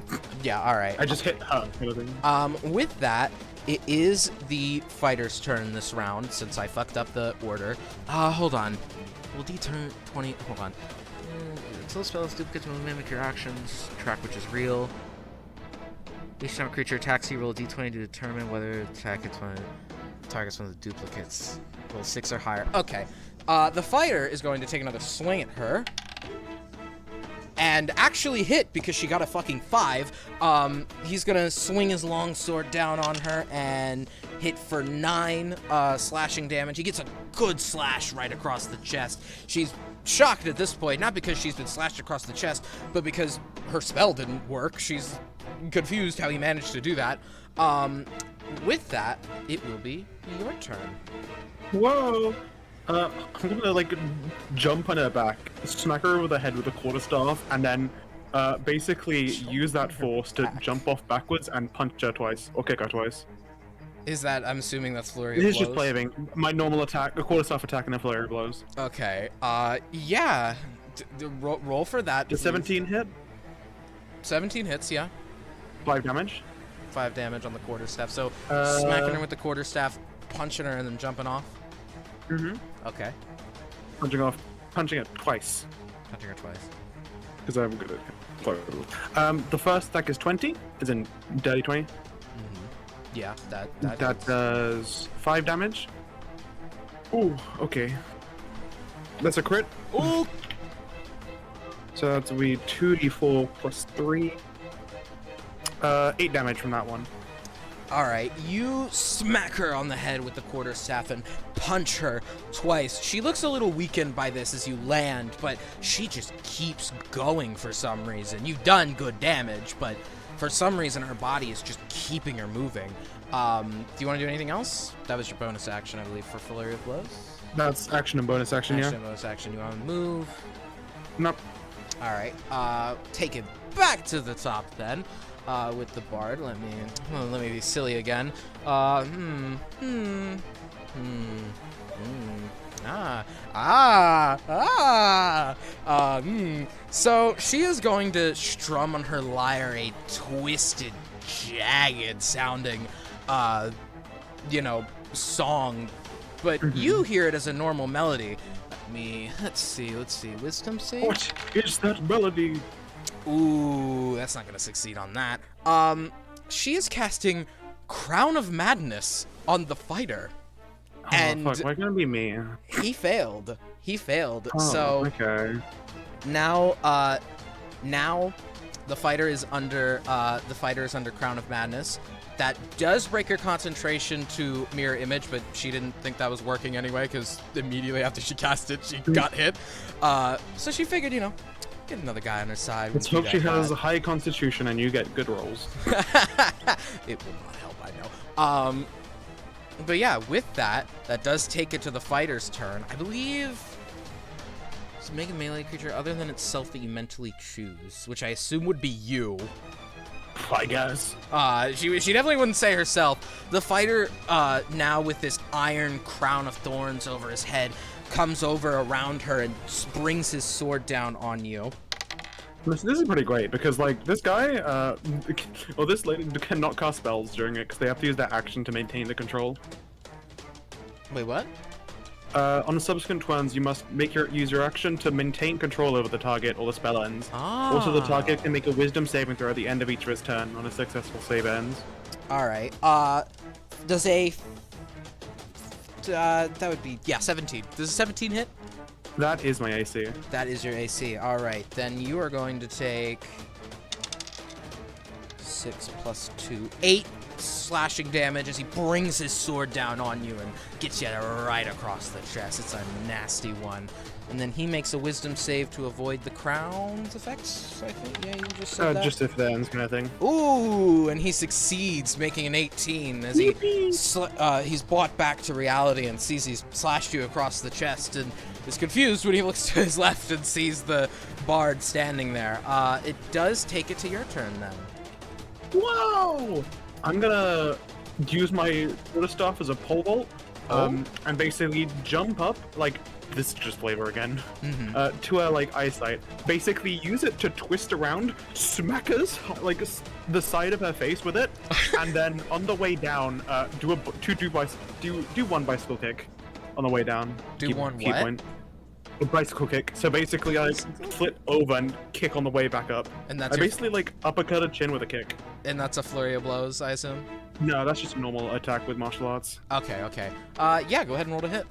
Yeah. All right. I just hit her. Kind of thing. With that, it is the fighter's turn this round since I fucked up the order. Hold on. Will D turn 20? Hold on. Until spells duplicates will mimic your actions. Track which is real. Each time a creature attacks you, roll a d20 to determine whether attack it's one. Targets one of the duplicates. Roll 6 or higher. Okay. The fighter is going to take another swing at her. And actually hit because she got a fucking 5. He's gonna swing his long sword down on her and hit for 9 slashing damage. He gets a good slash right across the chest. She's shocked at this point, not because she's been slashed across the chest, but because her spell didn't work. She's confused how he managed to do that. With that, it will be your turn. Whoa! I'm gonna like jump on her back, smack her over the head with a quarterstaff, and then basically use that force to jump off backwards and punch her twice, or kick her twice. Is that, I'm assuming that's flurry of This is blows? just playing my normal attack, a quarterstaff attack, and then flurry of blows. Okay, yeah. Roll for that. Does 17 hit? 17 hits, yeah. 5 damage. 5 damage on the quarterstaff. So smacking her with the quarterstaff, punching her, and then jumping off. Mm-hmm. Okay. Punching it twice, Punching her twice. because I'm good at it. The first attack is 20, is in dirty 20. Yeah, that That hits. does 5 damage. Ooh, okay. That's a crit. Ooh! So that's we 2d4 plus 3. 8 damage from that one. All right, you smack her on the head with the quarterstaff and punch her twice. She looks a little weakened by this as you land, but she just keeps going for some reason. You've done good damage, but for some reason her body is just keeping her moving. Do you want to do anything else? That was your bonus action, I believe, for Flurry of Blows. That's action and bonus action, Action yeah. and bonus action. You want to move? Nope. All right. Take it back to the top then. With the bard, let me be silly again. So she is going to strum on her lyre a twisted, jagged sounding, song, but you hear it as a normal melody. Let's see, wisdom save? What is that melody? Ooh, that's not gonna succeed on that. She is casting Crown of Madness on the fighter. Oh, And fuck, why can't it be me? he failed. Oh, So okay. now the fighter is under Crown of Madness. That does break her concentration to mirror image, but she didn't think that was working anyway, because immediately after she cast it, she got hit. So she figured, get another guy on her side. Let's hope she has a high constitution and you get good rolls. It will not help, I know. But yeah, with that does take it to the fighter's turn. I believe to make a melee creature other than itself that you mentally choose, which I assume would be you. I guess. She definitely wouldn't say herself. The fighter, now with this iron crown of thorns over his head, comes over around her and brings his sword down on you. This is pretty great because, like, this guy, or this lady cannot cast spells during it because they have to use their action to maintain the control. Wait, what? On the subsequent ones, you must use your action to maintain control over the target or the spell ends. Ah. Also, the target can make a wisdom saving throw at the end of each of his turn on a successful save ends. All right. Does a that would be 17. Does a 17 hit? That is my AC. That is your AC. All right, then you are going to take 6 plus 2, 8 slashing damage as he brings his sword down on you and gets you right across the chest. It's a nasty one. And then he makes a wisdom save to avoid the crown's effects, I think. Yeah, you just said that. Just if it ends, kind of thing. Ooh, and he succeeds, making an 18 as he's brought back to reality and sees he's slashed you across the chest and is confused when he looks to his left and sees the bard standing there. It does take it to your turn then. Whoa! I'm gonna use my quarterstaff as a pole vault, and basically jump up, like, this is just flavor again, to her, like, eyesight. Basically use it to twist around, smack us, like, the side of her face with it, and then on the way down, do one bicycle kick on the way down. Do one key what? point. A bicycle kick. So basically, I flip over and kick on the way back up. And I that's your, basically like uppercut a chin with a kick. and that's a flurry of blows, I assume. No, that's just a normal attack with martial arts. Okay, okay. Yeah, go ahead and roll to hit.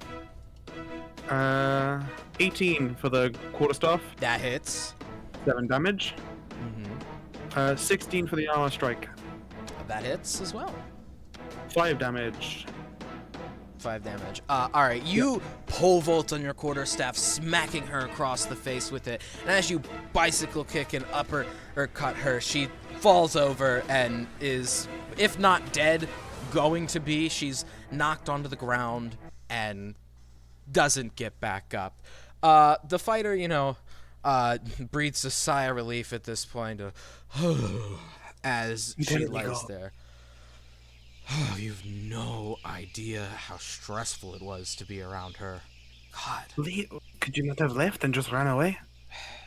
18 for the quarterstaff, That hits. 7 damage. Mm-hmm. 16 for the armor strike, That hits as well. 5 damage. 5 damage. Alright, you pole vault on your quarterstaff, smacking her across the face with it. And as you bicycle kick and upper or cut her, she falls over and is, if not dead, going to be. She's knocked onto the ground and doesn't get back up. The fighter, breathes a sigh of relief at this point, as she There we lies go. there. Oh, you've no idea how stressful it was to be around her. God. Could you not have left and just ran away?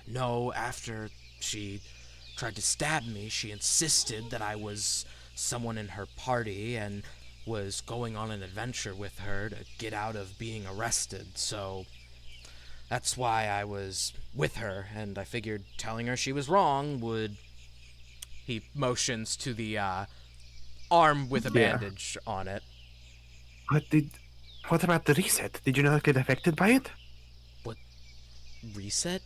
No, after she tried to stab me, she insisted that I was someone in her party and was going on an adventure with her to get out of being arrested. So that's why I was with her, and I figured telling her she was wrong would... He motions to the arm with a Yeah. bandage on it. What about the reset? Did you not get affected by it? Reset?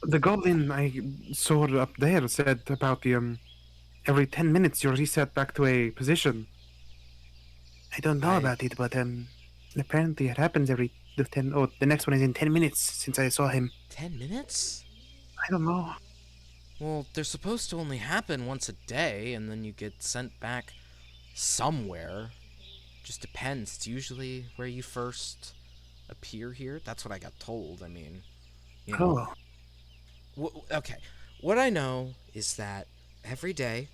The goblin I saw up there said about the every 10 minutes you're reset back to a position. I don't know I- about it, but apparently it happens every the next one is in 10 minutes since I saw him. 10 minutes? I don't know. Well, they're supposed to only happen once a day, and then you get sent back somewhere. Just depends. It's usually where you first appear here. That's what I got told. I mean, you know. Oh, Okay. What I know is that every day,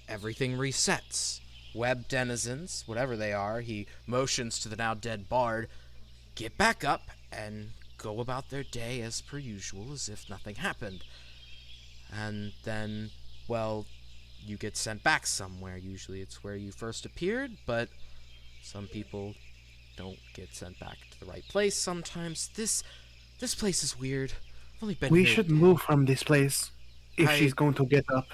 everything resets. Web denizens, whatever they are, he motions to the now dead bard, get back up and go about their day as per usual, as if nothing happened. And then, well, you get sent back somewhere. Usually it's where you first appeared, but some people don't get sent back to the right place sometimes. This place is weird. I've only been we here. should move from this place if I- she's going to get up.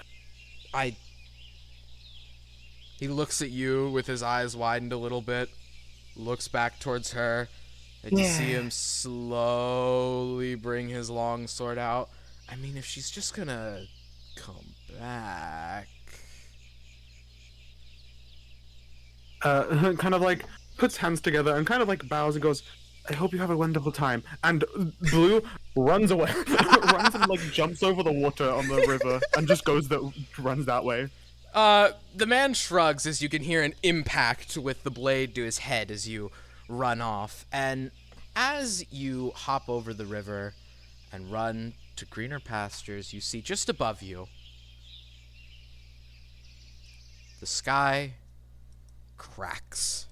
He looks at you with his eyes widened a little bit, looks back towards her, and you see Yeah. him slowly bring his long sword out. I mean, if she's just gonna come back... Kind of like puts hands together and kind of like bows and goes, I hope you have a wonderful time. And Blue runs away, runs and like jumps over the water on the river and just runs that way. The man shrugs as you can hear an impact with the blade to his head as you run off. And as you hop over the river and run to greener pastures, you see just above you the sky cracks.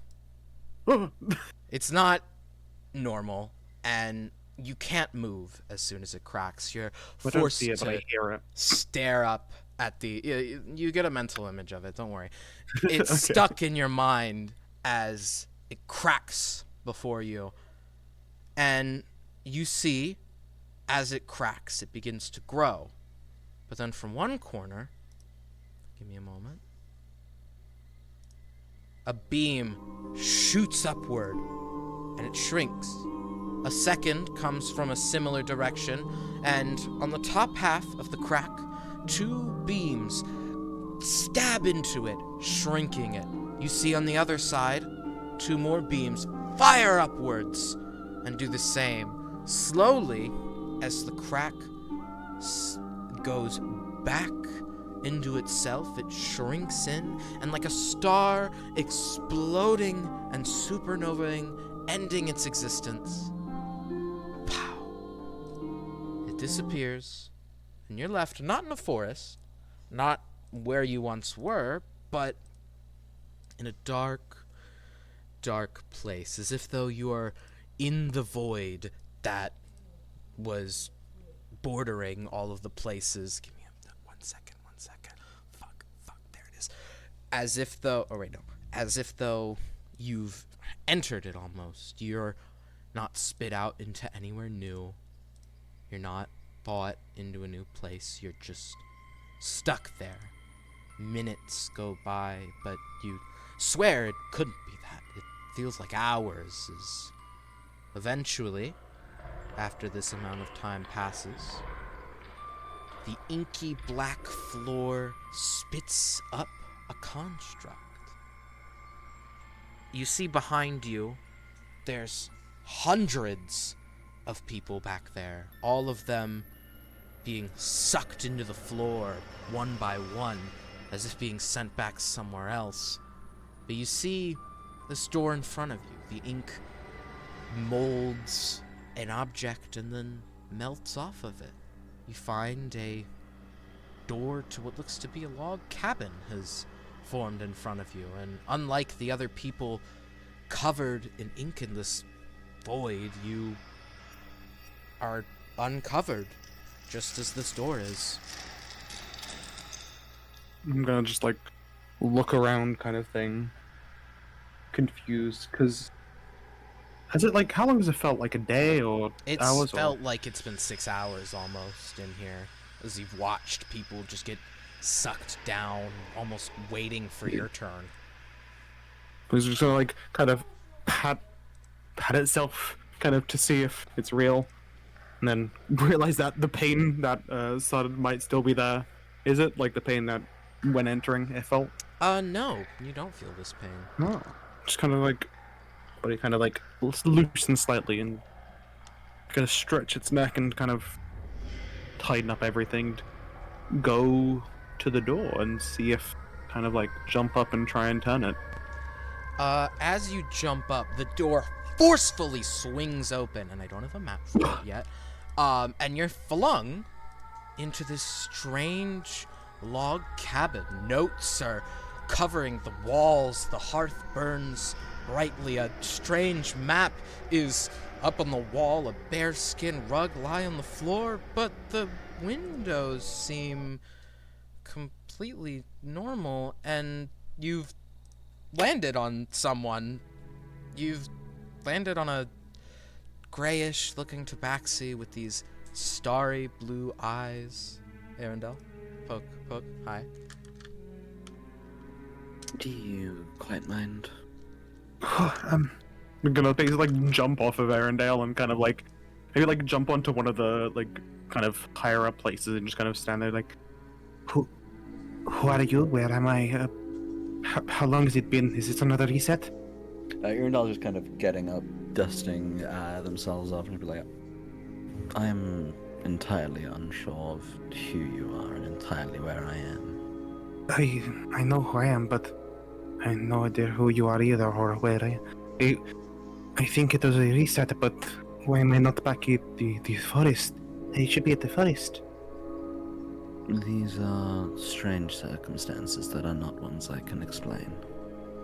It's not normal, and you can't move as soon as it cracks. You're I don't forced see it, but I to hear it. stare up at the... You get a mental image of it, don't worry. It's Okay. stuck in your mind as it cracks before you. And you see, as it cracks, it begins to grow. But then from one corner... Give me a moment. A beam shoots upward, and it shrinks. A second comes from a similar direction, and on the top half of the crack, 2 beams stab into it, shrinking it. You see on the other side, 2 more beams fire upwards and do the same. Slowly, as the crack goes back into itself, it shrinks in, and like a star exploding and supernovaing, ending its existence. Pow! It disappears, and you're left not in a forest, not where you once were, but in a dark, dark place, as if though you are in the void that was bordering all of the places. Give me one second. Fuck, there it is. As if though, as if though you've entered it almost. You're not spit out into anywhere new. You're not bought into a new place. You're just stuck there. Minutes go by, but you swear it couldn't be that. It feels like hours. Eventually, after this amount of time passes, the inky black floor spits up a construct. You see behind you, there's hundreds of people back there, all of them being sucked into the floor one by one, as if being sent back somewhere else. But you see this door in front of you. The ink molds an object and then melts off of it. You find a door to what looks to be a log cabin has formed in front of you, and unlike the other people covered in ink in this void, you are uncovered, just as this door is. I'm gonna just like look around, kind of thing, confused, because has it like how long has it felt? Like a day or It's hours? felt like it's been 6 hours almost in here, as you've watched people just get sucked down, almost waiting for your turn. It's just gonna like kind of pat itself, kind of to see if it's real, and then realize that the pain that started might still be there. Is it like the pain that when entering it felt? No, you don't feel this pain. No, just kind of like, but it kind of like loosens slightly and kind of stretch its neck and kind of tighten up everything. Go to the door and see if kind of like jump up and try and turn it. As you jump up, the door forcefully swings open, and I don't have a map for it yet. And you're flung into this strange log cabin. Notes are covering the walls, the hearth burns brightly, a strange map is up on the wall, a bearskin rug lie on the floor, but the windows seem completely normal, and you've landed on someone. You've landed on a grayish looking tabaxi with these starry blue eyes. Arendelle, poke, hi. Do you quite mind? I'm gonna basically like jump off of Arendelle and kind of like maybe like jump onto one of the like kind of higher up places and just kind of stand there like, who are you? Where am I? How long has it been? Is it another reset? Irindal's just kind of getting up, dusting themselves off, and be like, I'm entirely unsure of who you are and entirely where I am. I know who I am, but I have no idea who you are either or where I think it was a reset, but why am I not back at the forest? I should be at the forest. These are strange circumstances that are not ones I can explain.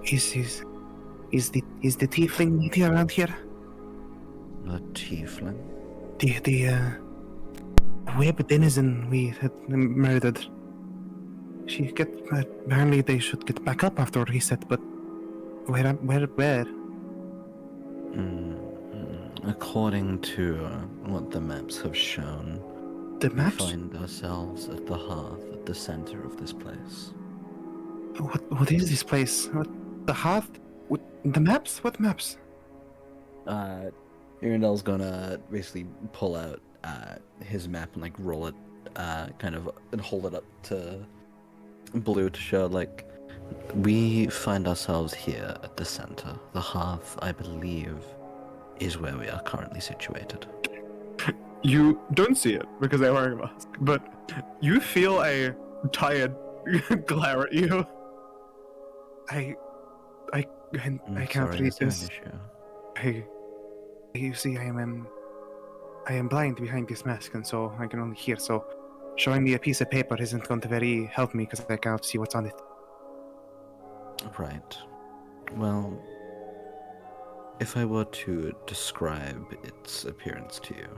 Is the tiefling around here? The tiefling? The web denizen we had murdered. Apparently they should get back up after reset, but where? According to what the maps have shown, The we maps? find ourselves at the hearth at the center of this place. What is this place? The hearth? The maps? What maps? Irindal's gonna basically pull out his map and like roll it, kind of, and hold it up to Blue to show like we find ourselves here at the center. The hearth, I believe, is where we are currently situated. You don't see it because they're wearing a mask, but you feel a tired glare at you. I can't Sorry, read is there an this. issue? You see, I am blind behind this mask, and so I can only hear. So, showing me a piece of paper isn't going to very help me because I cannot see what's on it. Right. Well, if I were to describe its appearance to you,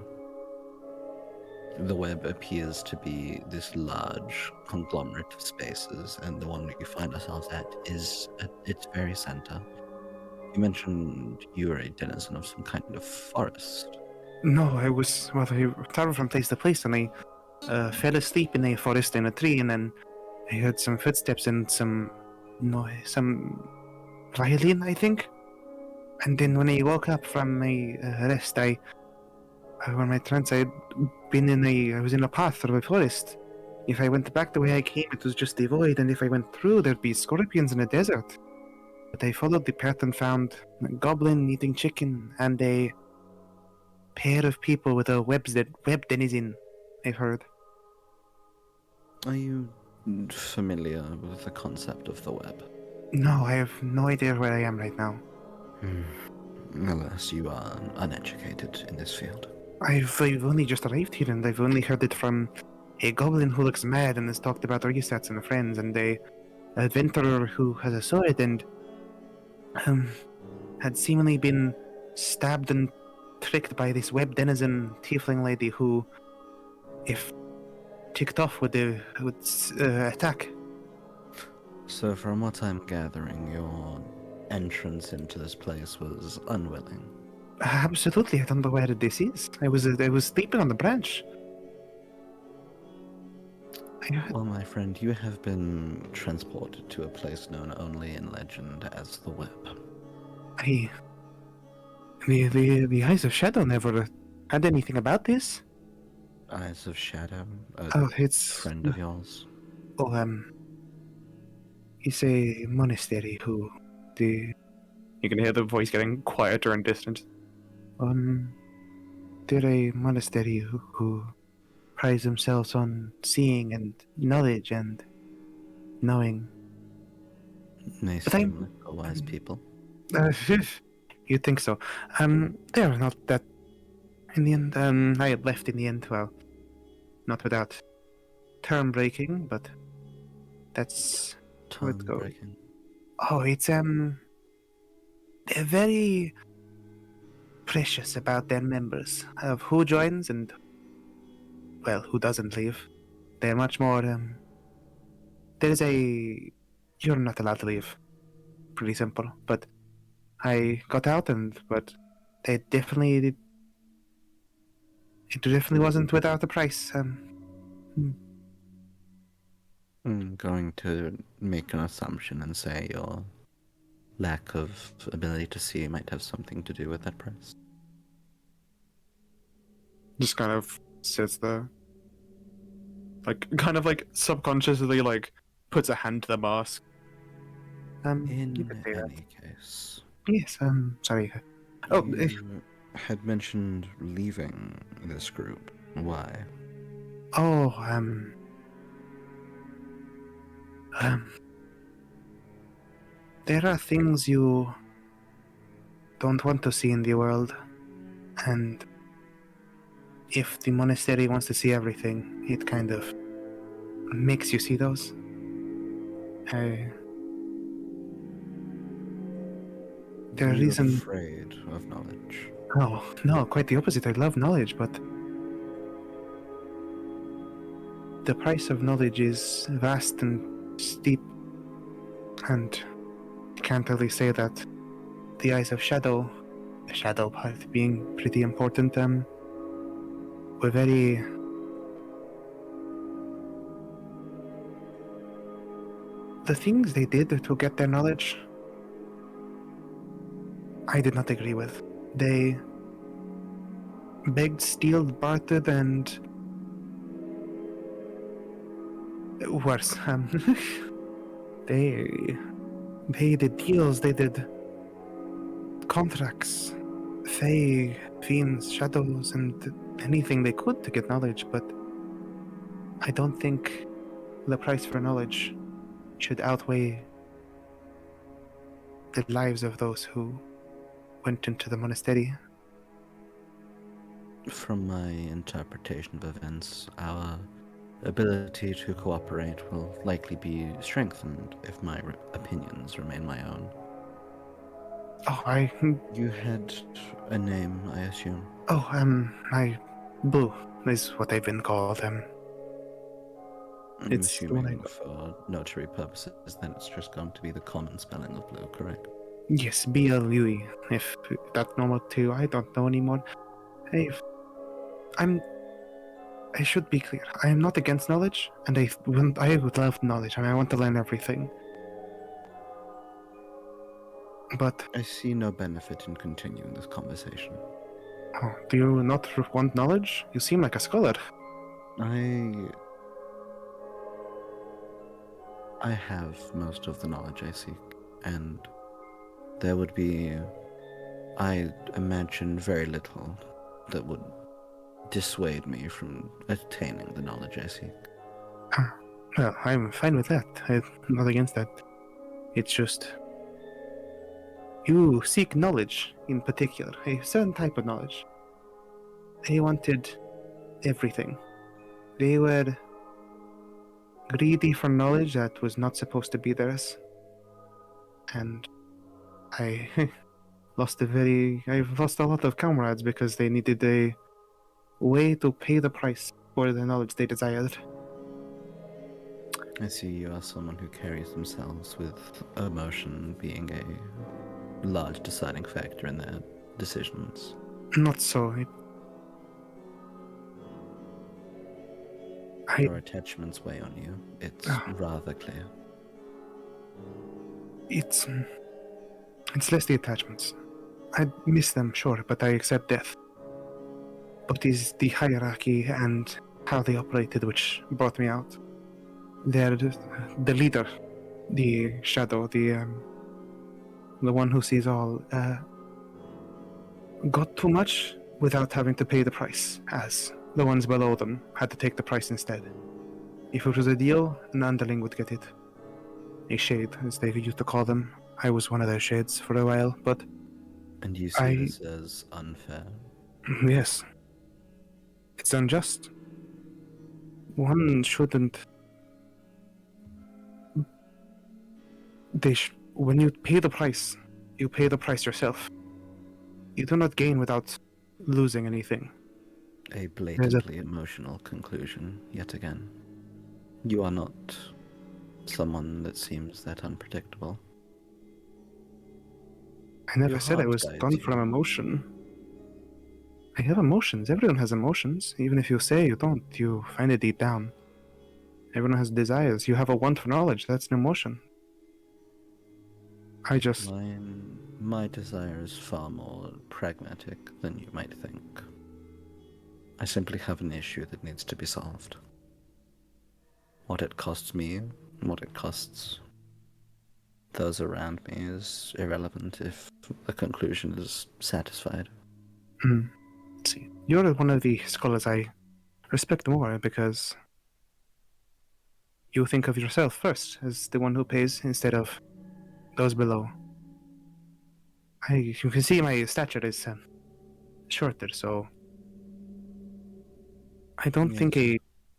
the web appears to be this large conglomerate of spaces, and the one that you find ourselves at is at its very center. You mentioned you were a denizen of some kind of forest. No, I was, well, I traveled from place to place, and I fell asleep in a forest in a tree, and then I heard some footsteps and some noise, some violin, I think. And then when I woke up from my rest, when my trance, I was in a path through a forest. If I went back the way I came, it was just a void, and if I went through, there'd be scorpions in a desert. But I followed the path and found a goblin eating chicken and a pair of people with a web denizen, I've heard. Are you familiar with the concept of the web? No, I have no idea where I am right now. Alas, you are uneducated in this field. I've only just arrived here, and I've only heard it from a goblin who looks mad and has talked about resets and friends, and a adventurer who has a sword and had seemingly been stabbed and tricked by this web denizen tiefling lady who, if ticked off, would attack. So, from what I'm gathering, your entrance into this place was unwilling. Absolutely, I don't know where this is. I was sleeping on the branch. Well, my friend, you have been transported to a place known only in legend as the Web. The Eyes of Shadow never had anything about this. Eyes of Shadow? A Oh, it's friend of yours? It's a monastery who you can hear the voice getting quieter and distant. They're a monastery who pride themselves on seeing and knowledge and knowing. They But seem like a wise people. You'd think so. They're not that. In the end, I had left in the end. Well, not without term breaking, but that's how it goes. Breaking. Oh, it's they're very precious about their members of who joins and well, who doesn't leave. They're much more. There's you're not allowed to leave. Pretty simple, but I got out but it definitely wasn't without a price. I'm going to make an assumption and say your lack of ability to see might have something to do with that price. Just kind of sits there, kind of subconsciously puts a hand to the mask. In you could say that. any case, Yes. Sorry. Oh, you had mentioned leaving this group. Why? oh, there are things you don't want to see in the world, and if the monastery wants to see everything, it kind of makes you see those. The You're reason. afraid of knowledge. Oh, no, quite the opposite. I love knowledge, but the price of knowledge is vast and steep, and I can't really say that the Eyes of Shadow, the shadow part being pretty important, were very. The things they did to get their knowledge, I did not agree with. They begged, stealed, bartered, and worse. They did deals. They did contracts. Fae, fiends, shadows, and anything they could to get knowledge. But I don't think the price for knowledge should outweigh the lives of those who went into the monastery. From my interpretation of events, our ability to cooperate will likely be strengthened if my opinions remain my own. Oh, You had a name, I assume. my Blue is what I've been called. I'm It's the one I assuming know. for notary purposes, then it's just going to be the common spelling of blue, correct? Yes, BLUE. If that's normal too, I don't know anymore. Hey, I'm. I should be clear. I am not against knowledge, and I would love knowledge, and I want to learn everything. But I see no benefit in continuing this conversation. oh, do you not want knowledge? You seem like a scholar. I have most of the knowledge I seek, and there would be, I imagine, very little that would dissuade me from attaining the knowledge I seek. Well, I'm fine with that. I'm not against that. It's just you seek knowledge in particular, a certain type of knowledge. They wanted everything. They were greedy for knowledge that was not supposed to be theirs. And I I've lost a lot of comrades because they needed a way to pay the price for the knowledge they desired. I see you are someone who carries themselves with emotion being a large deciding factor in their decisions. Not so. Your attachments weigh on you. It's rather clear. It's less the attachments. I miss them, sure, but I accept death. But it's the hierarchy and how they operated which brought me out. They're the leader, the shadow, the one who sees all, got too much without having to pay the price, as the ones below them had to take the price instead. If it was a deal, an underling would get it. A shade, as they used to call them. I was one of their shades for a while, but And you see this as unfair? yes. It's unjust. One shouldn't... When you pay the price, you pay the price yourself. You do not gain without losing anything. A blatantly emotional conclusion, yet again. You are not someone that seems that unpredictable. I never Your said I heart was guides done you. from emotion. I have emotions. Everyone has emotions. Even if you say you don't, you find it deep down. Everyone has desires. You have a want for knowledge. That's an emotion. I just... My desire is far more pragmatic than you might think. I simply have an issue that needs to be solved. What it costs me, what it costs those around me is irrelevant if the conclusion is satisfied. See, you're one of the scholars I respect more because you think of yourself first as the one who pays instead of those below. You can see my stature is shorter, so I don't think a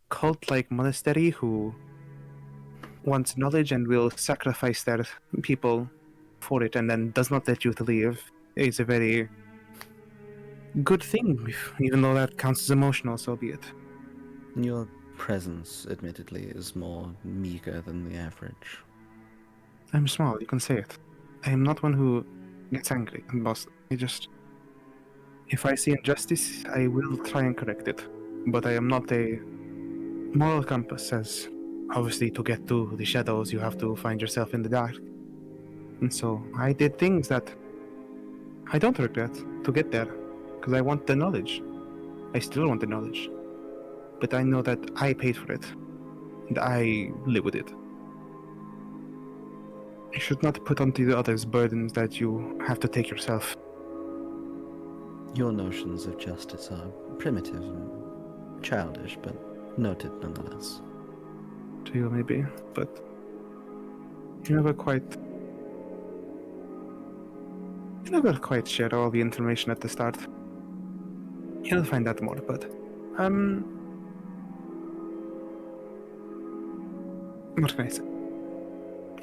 cult-like monastery who wants knowledge and will sacrifice their people for it and then does not let you to leave is a very good thing, even though that counts as emotional, so be it. Your presence, admittedly, is more meager than the average. I'm small, you can say it. I am not one who gets angry and boss. If I see injustice, I will try and correct it. But I am not a moral compass, as obviously to get to the shadows you have to find yourself in the dark. And so I did things that I don't regret to get there, because I want the knowledge. I still want the knowledge. But I know that I paid for it, and I live with it. You should not put onto the others burdens that you have to take yourself. Your notions of justice are primitive and childish, but noted nonetheless. To you, maybe, but you never quite share all the information at the start. You'll find out more, but what can I say?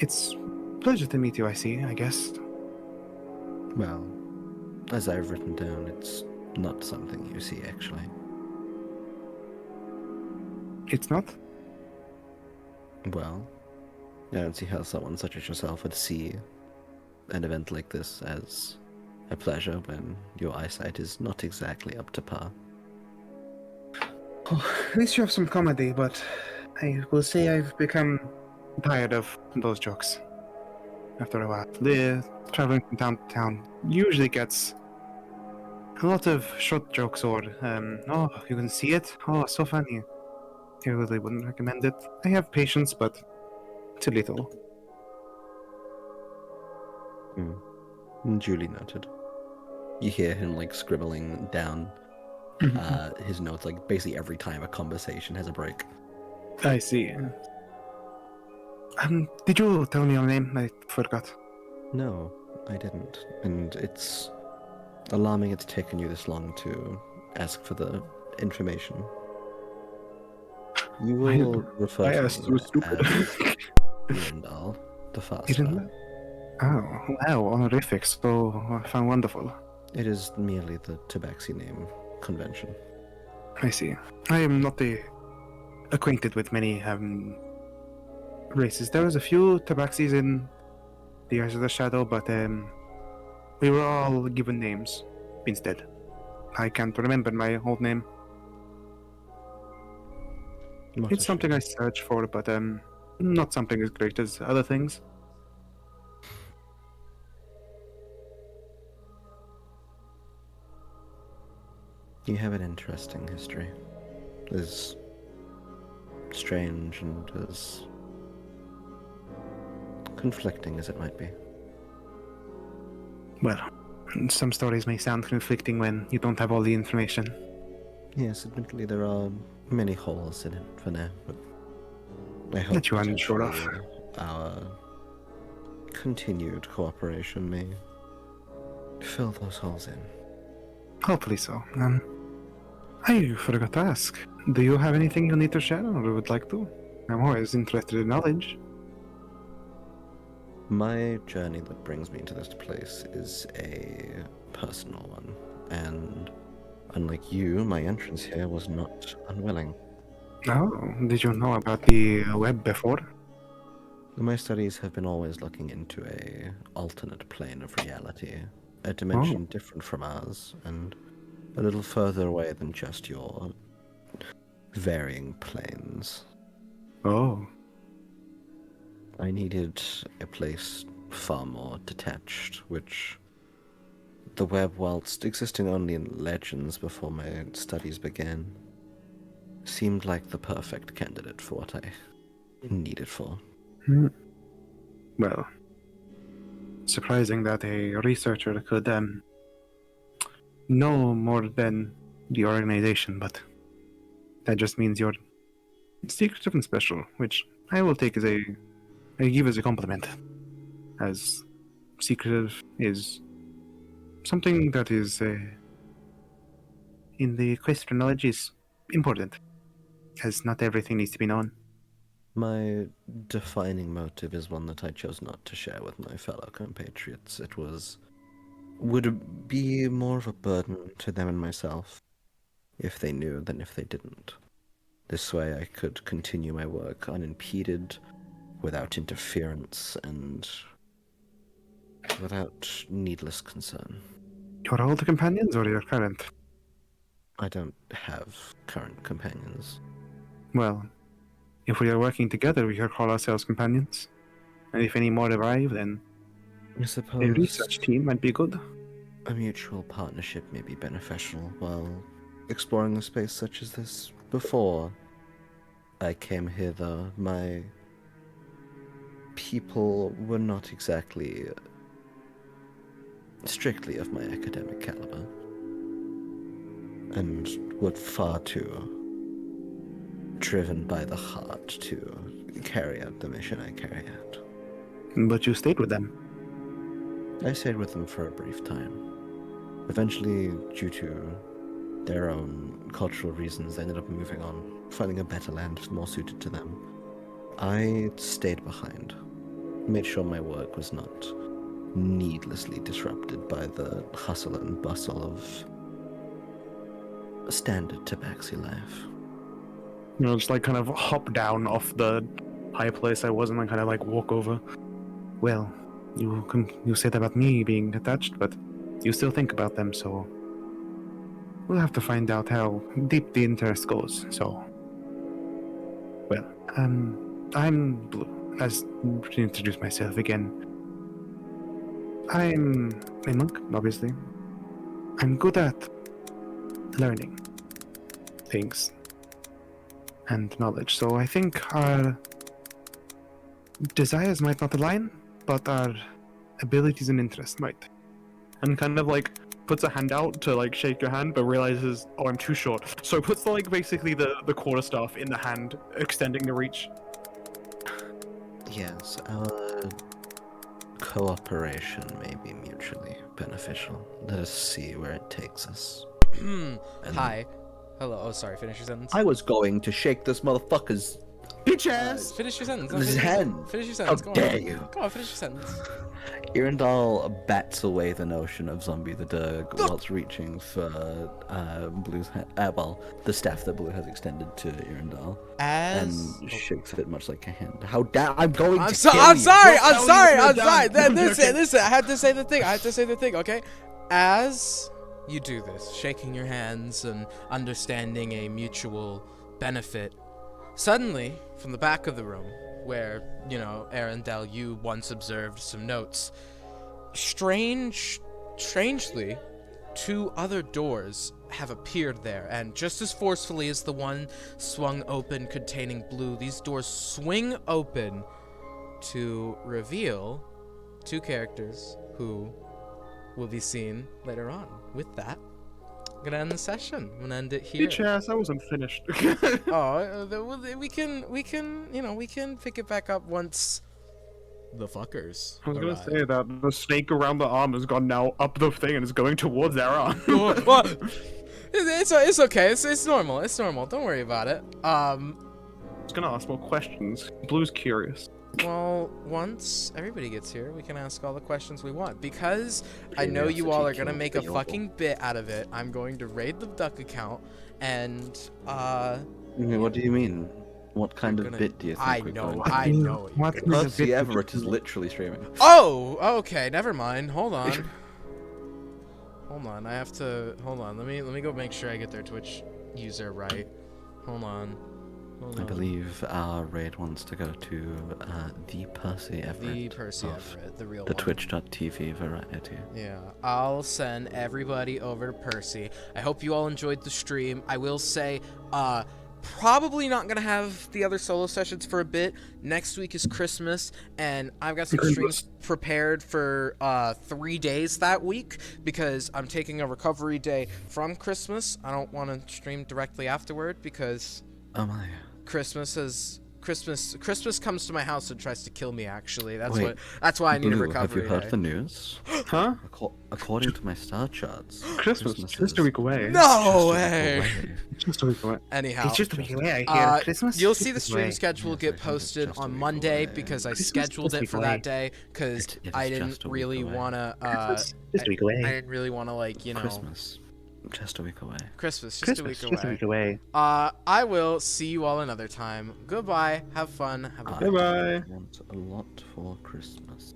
It's a pleasure to meet you, I guess. Well, as I've written down, it's not something you see, actually. It's not? Well, I don't see how someone such as yourself would see an event like this as a pleasure when your eyesight is not exactly up to par. Oh, at least you have some comedy, but I will say I've become tired of those jokes after a while. The traveling from town to town usually gets a lot of short jokes or, oh, you can see it? Oh, so funny. I really wouldn't recommend it. I have patience, but too little. Duly noted. You hear him like scribbling down his notes, like basically every time a conversation has a break. I see. Did you tell me your name? I forgot. No, I didn't. And it's alarming it's taken you this long to ask for the information. You will refer I to asked me so stupid. as Irindal, the Faster. Isn't Oh, wow, honorific, so wonderful. It is merely the Tabaxi name convention. I see. I am not acquainted with many races. There was a few tabaxis in the Eyes of the Shadow, but we were all given names instead. I can't remember my old name. Not It's a something shame. I search for, but not something as great as other things. You have an interesting history. As strange and as conflicting as it might be. Well, some stories may sound conflicting when you don't have all the information. Yes, admittedly there are many holes in it for now, but I hope That you aren't sure of. eventually our continued cooperation may fill those holes in. Hopefully so. I forgot to ask. Do you have anything you need to share or would like to? I'm always interested in knowledge. My journey that brings me to this place is a personal one, and unlike you, my entrance here was not unwilling. Oh, did you know about the web before? My studies have been always looking into a alternate plane of reality, a dimension different from ours, and a little further away than just your varying planes. Oh, I needed a place far more detached, which the web, whilst existing only in legends before my studies began, seemed like the perfect candidate for what I needed for. well, surprising that a researcher could know more than the organization, but that just means you're secretive and special, which I will take as I give as a compliment, as secretive is something that is in the quest for knowledge is important, as not everything needs to be known. My defining motive is one that I chose not to share with my fellow compatriots. It would be more of a burden to them and myself if they knew than if they didn't. This way I could continue my work unimpeded, without interference, and without needless concern. Your old companions or your current? I don't have current companions. Well, if we are working together, we can call ourselves companions. And if any more arrive, then I a suppose research team might be good. a mutual partnership may be beneficial while exploring a space such as this. Before I came hither, my people were not exactly strictly of my academic caliber, and were far too driven by the heart to carry out the mission I carry out. But you stayed with them. I stayed with them for a brief time. Eventually, due to their own cultural reasons, they ended up moving on, finding a better land more suited to them. I stayed behind, made sure my work was not needlessly disrupted by the hustle and bustle of standard tabaxi life. You know, just like kind of hop down off the high place I was and then kind of like walk over. Well, You said about me being attached, but you still think about them, so we'll have to find out how deep the interest goes. So, well, I'm Blue. As to introduce myself again, I'm a monk, obviously. I'm good at learning things and knowledge, so I think our desires might not align, but our abilities and interests might. And kind of like puts a hand out to like shake your hand, but realizes, oh, I'm too short. So puts like basically the quarterstaff in the hand, extending the reach. Yes, our cooperation may be mutually beneficial. Let us see where it takes us. And Hi. Hello. Oh, sorry. Finish your sentence. I was going to shake this motherfucker's Bitch ass! Finish your sentence. His Finish your hand. sentence. Finish your How sentence. Go dare on. you! Go on. Finish your sentence. Irindal bats away the notion of Zombie the Dirg whilst reaching for Blue's well, the staff that Blue has extended to Irindal, As and shakes it much like a hand. How dare I'm going I'm to so kill I'm you. sorry. Don't I'm tell me sorry. what I'm you've sorry. done. Listen. I had to say the thing. I had to say the thing. Okay. As you do this, shaking your hands and understanding a mutual benefit, suddenly from the back of the room, where Arendelle, you once observed some notes, strangely, two other doors have appeared there, and just as forcefully as the one swung open containing Blue, these doors swing open to reveal two characters who will be seen later on. With that, I'm gonna end the session. I'm gonna end it here. Bitch ass, I wasn't finished. We can pick it back up once the fuckers. I was gonna arrive. say that the snake around the arm has gone now up the thing and is going towards their arm. Well, it's okay. It's normal. It's normal. Don't worry about it. I was gonna ask more questions. Blue's curious. Well, once everybody gets here, we can ask all the questions we want. Because I know you all are gonna make a fucking bit out of it, I'm going to raid the Duck account, and What do you mean? What kind of gonna- bit do you think I we're know, going to I do? know. What kind of Percy bit Everett would is you- literally streaming. Oh, okay. Never mind. Hold on. Hold on. I have to. Hold on. Let me go make sure I get their Twitch user right. Hold on. Hold I on. believe our raid wants to go to the Percy Everett. The Percy of Everett, the real The one. Twitch.tv variety. Yeah, I'll send everybody over to Percy. I hope you all enjoyed the stream. I will say, probably not gonna have the other solo sessions for a bit. Next week is Christmas, and I've got some streams prepared for 3 days that week because I'm taking a recovery day from Christmas. I don't want to stream directly afterward because Oh my. Christmas comes to my house and tries to kill me. Actually, that's Wait, why I need a Blue, recovery have you heard day. the news? Huh? According to my star charts, Christmas. Just a week away. No just a week way. away. Just a week away. Anyhow, It's just a week away. I hear Christmas. you'll just see a the week stream away. schedule Yes, I get think it's posted just a on week Monday away. because I Christmas scheduled just a it week for away. that day because It is I just didn't a week really away. want to. Christmas. Just a week away. I didn't really want to Christmas, just a week away. Christmas just Christmas. a week Just a away. week away. I will see you all another time. Goodbye. Have fun. Have a I Bye bye. want a lot for Christmas.